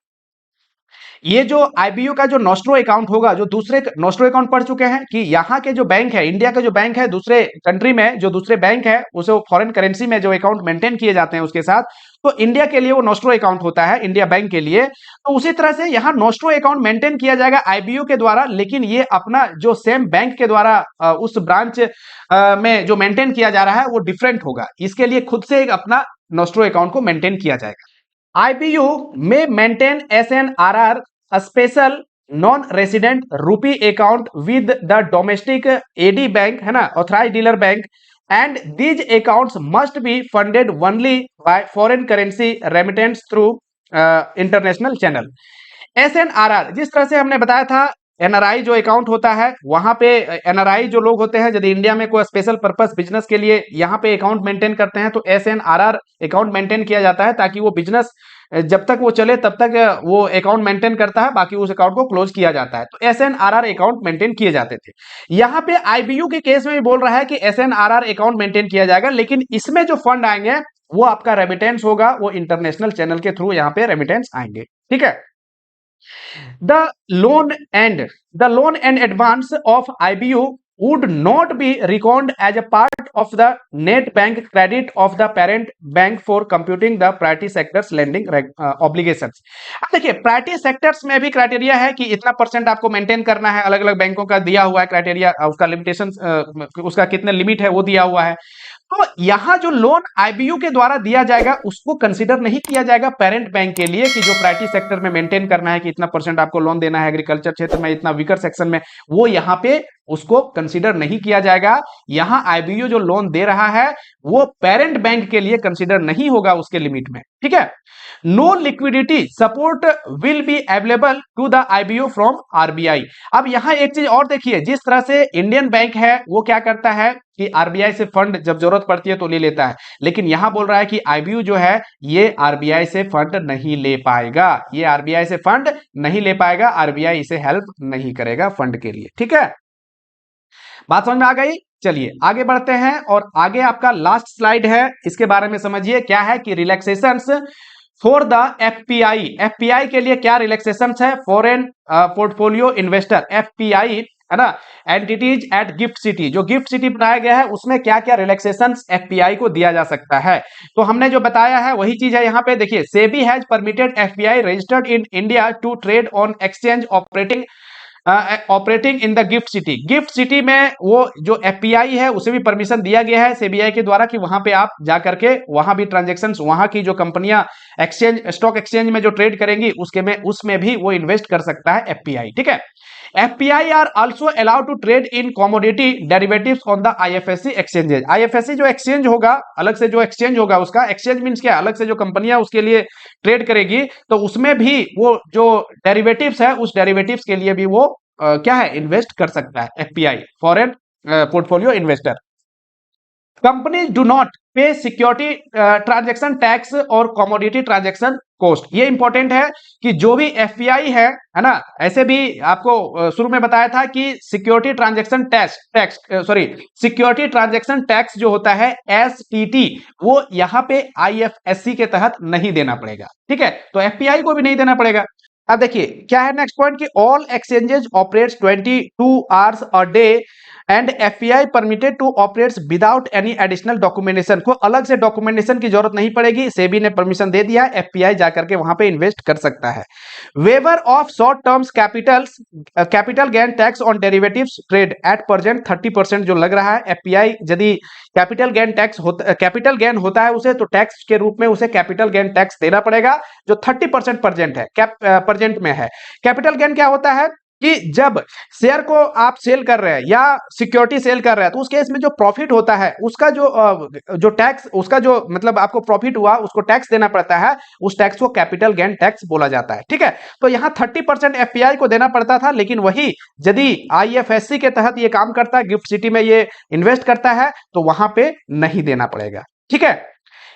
ये जो आईबीओ का जो नोस्ट्रो अकाउंट होगा, जो दूसरे नोस्ट्रो अकाउंट पढ़ चुके हैं कि यहाँ के जो बैंक है, इंडिया का जो बैंक है, दूसरे कंट्री में जो दूसरे बैंक है उसे फॉरेन करेंसी में जो अकाउंट मेंटेन किए जाते हैं उसके साथ, तो इंडिया के लिए वो नोस्ट्रो अकाउंट होता है, इंडिया बैंक के लिए। तो उसी तरह से यहाँ नोस्ट्रो अकाउंट मेंटेन किया जाएगा आईबीओ के द्वारा, लेकिन ये अपना जो सेम बैंक के द्वारा उस ब्रांच में जो मेंटेन किया जा रहा है वो डिफरेंट होगा, इसके लिए खुद से एक अपना नोस्ट्रो अकाउंट को मेंटेन किया जाएगा। IBU may maintain SNRR, a special non-resident rupee account with the domestic AD bank, है ना, authorized dealer bank, and these accounts must be funded only by foreign currency remittance through international channel। SNRR जिस तरह से हमने बताया था, NRI जो account होता है वहां पे एनआरआई जो लोग होते हैं यदि इंडिया में कोई स्पेशल पर्पस बिजनेस के लिए यहाँ पे अकाउंट मेंटेन करते हैं तो एसएनआरआर अकाउंट मेंटेन किया जाता है, ताकि वो बिजनेस जब तक वो चले तब तक वो अकाउंट मेंटेन करता है, बाकी उस अकाउंट को क्लोज किया जाता है। तो एसएनआरआर अकाउंट मेंटेन किए जाते थे। यहाँ पे आईबीयू के केस में भी बोल रहा है कि एसएनआरआर अकाउंट मेंटेन किया जाएगा, लेकिन इसमें जो फंड आएंगे वो आपका रेमिटेंस होगा, वो इंटरनेशनल चैनल के थ्रू यहाँ पे रेमिटेंस आएंगे। ठीक है, The loan and advance of IBU would not be reckoned as a part of the net bank credit of the parent bank for computing the priority sectors lending obligations। अब देखिए priority sectors में भी criteria है कि इतना percent आपको maintain करना है, अलग अलग बैंकों का दिया हुआ है क्राइटेरिया, उसका लिमिटेशन, उसका कितना लिमिट है वो दिया हुआ है। तो यहां जो लोन आईबीयू के द्वारा दिया जाएगा उसको कंसीडर नहीं किया जाएगा पेरेंट बैंक के लिए कि जो प्रायोरिटी सेक्टर में मेंटेन करना है कि इतना परसेंट आपको लोन देना है, एग्रीकल्चर क्षेत्र में इतना वीकर सेक्शन में, वो यहाँ पे उसको कंसीडर नहीं किया जाएगा। यहां आईबीओ जो लोन दे रहा है वो पेरेंट बैंक के लिए कंसीडर नहीं होगा उसके लिमिट में, ठीक है। No liquidity support will be available to the IBO from RBI. अब यहां एक चीज और देखिए, जिस तरह से इंडियन बैंक है वो क्या करता है कि आरबीआई से फंड जब जरूरत पड़ती है तो ले लेता है, लेकिन यहां बोल रहा है कि आईबीओ जो है ये आरबीआई से फंड नहीं ले पाएगा, ये आरबीआई से फंड नहीं ले पाएगा, आरबीआई इसे हेल्प नहीं करेगा फंड के लिए, ठीक है। बात समझ में आ गई। चलिए आगे बढ़ते हैं और आगे आपका लास्ट स्लाइड है, इसके बारे में समझिए क्या है कि relaxations for the FPI. FPI के लिए क्या रिलैक्सेशंस है, फॉरेन पोर्टफोलियो इन्वेस्टर, एफपीआई है ना, एंटिटीज एट गिफ्ट सिटी, जो गिफ्ट सिटी बनाया गया है उसमें क्या क्या रिलैक्सेशंस एफपीआई को दिया जा सकता है। तो हमने जो बताया है वही चीज है यहाँ पे, देखिए SEBI has permitted FPI registered in India to trade on exchange operating in the GIFT city. GIFT city में वो जो एफपीआई है उसे भी परमिशन दिया गया है सीबीआई के द्वारा कि वहां पे आप जा करके वहां भी ट्रांजैक्शंस, वहां की जो कंपनियां एक्सचेंज स्टॉक एक्सचेंज में जो ट्रेड करेंगी उसमें भी वो इन्वेस्ट कर सकता है एफपीआई, ठीक है। FPI are also allowed to trade in commodity derivatives on the IFSC exchanges. IFSC जो एक्सचेंज होगा, अलग से जो एक्सचेंज होगा, उसका एक्सचेंज मींस क्या, अलग से जो कंपनियां उसके लिए ट्रेड करेगी, तो उसमें भी वो जो डेरिवेटिव्स है उस डेरिवेटिव्स के लिए भी वो क्या है, इन्वेस्ट कर सकता है FPI, foreign portfolio investor. Companies do not पे सिक्योरिटी ट्रांजैक्शन टैक्स और कमोडिटी ट्रांजैक्शन कॉस्ट। ये इंपॉर्टेंट है कि जो भी एफपीआई है ना, ऐसे भी आपको शुरू में बताया था कि security transaction security transaction tax जो होता है एसटीटी, वो यहाँ पे आईएफएससी के तहत नहीं देना पड़ेगा, ठीक है, तो एफपीआई को भी नहीं देना पड़ेगा। अब देखिए क्या है नेक्स्ट पॉइंट कि all exchanges operates 22 hours a day and FPI permitted to operates without any additional documentation. को अलग से डॉक्यूमेंटेशन की जरूरत नहीं पड़ेगी, सेबी ने परमिशन दे दिया है, एफपीआई जाकर के वहां पे इन्वेस्ट कर सकता है। Waiver of short terms capital gain tax on derivatives trade at present 30% जो लग रहा है एफपीआई, यदि कैपिटल गेन होता है उसे, तो टैक्स के रूप में उसे कैपिटल गेन टैक्स देना पड़ेगा जो 30% प्रेजेंट में है। कैपिटल गेन क्या होता है कि जब शेयर को आप सेल कर रहे हैं या सिक्योरिटी सेल कर रहे हैं, तो उस केस में जो प्रॉफिट होता है उसका जो टैक्स, उसका जो मतलब आपको प्रॉफिट हुआ उसको टैक्स देना पड़ता है, उस टैक्स को कैपिटल गेन टैक्स बोला जाता है, ठीक है। तो यहां 30% एफपीआई को देना पड़ता था, लेकिन वही यदि आईएफएससी के तहत ये काम करता है, गिफ्ट सिटी में ये इन्वेस्ट करता है, तो वहां पे नहीं देना पड़ेगा, ठीक है।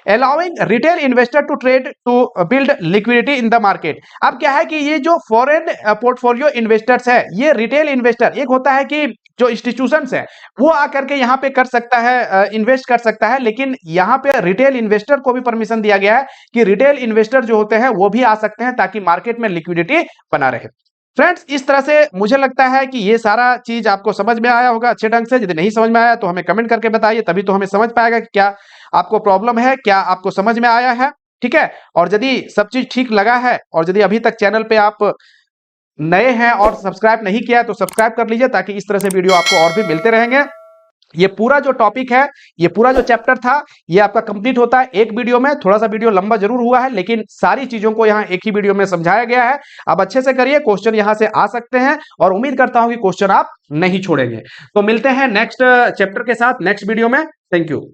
Allowing retail investor to trade to build liquidity in the market. अब क्या है कि ये जो फॉरेन पोर्टफोलियो इन्वेस्टर्स है, ये रिटेल इन्वेस्टर, एक होता है कि जो इंस्टीट्यूशंस है वो आकर के यहाँ पे कर सकता है, इन्वेस्ट कर सकता है, लेकिन यहाँ पे रिटेल इन्वेस्टर को भी परमिशन दिया गया है कि रिटेल इन्वेस्टर जो होते हैं वो भी आ सकते हैं ताकि मार्केट में लिक्विडिटी बना रहे। फ्रेंड्स इस तरह से मुझे लगता है कि ये सारा चीज आपको समझ में आया होगा अच्छे ढंग से। यदि नहीं समझ में आया तो हमें कमेंट करके बताइए, तभी तो हमें समझ पाएगा कि क्या आपको प्रॉब्लम है, क्या आपको समझ में आया है, ठीक है। और यदि सब चीज ठीक लगा है और यदि अभी तक चैनल पे आप नए हैं और सब्सक्राइब नहीं किया है तो सब्सक्राइब कर लीजिए, ताकि इस तरह से वीडियो आपको और भी मिलते रहेंगे। ये पूरा जो टॉपिक है, ये पूरा जो चैप्टर था, ये आपका कंप्लीट होता है एक वीडियो में। थोड़ा सा वीडियो लंबा जरूर हुआ है, लेकिन सारी चीजों को यहाँ एक ही वीडियो में समझाया गया है। अब अच्छे से करिए, क्वेश्चन यहाँ से आ सकते हैं और उम्मीद करता हूं कि क्वेश्चन आप नहीं छोड़ेंगे। तो मिलते हैं नेक्स्ट चैप्टर के साथ नेक्स्ट वीडियो में। Thank you.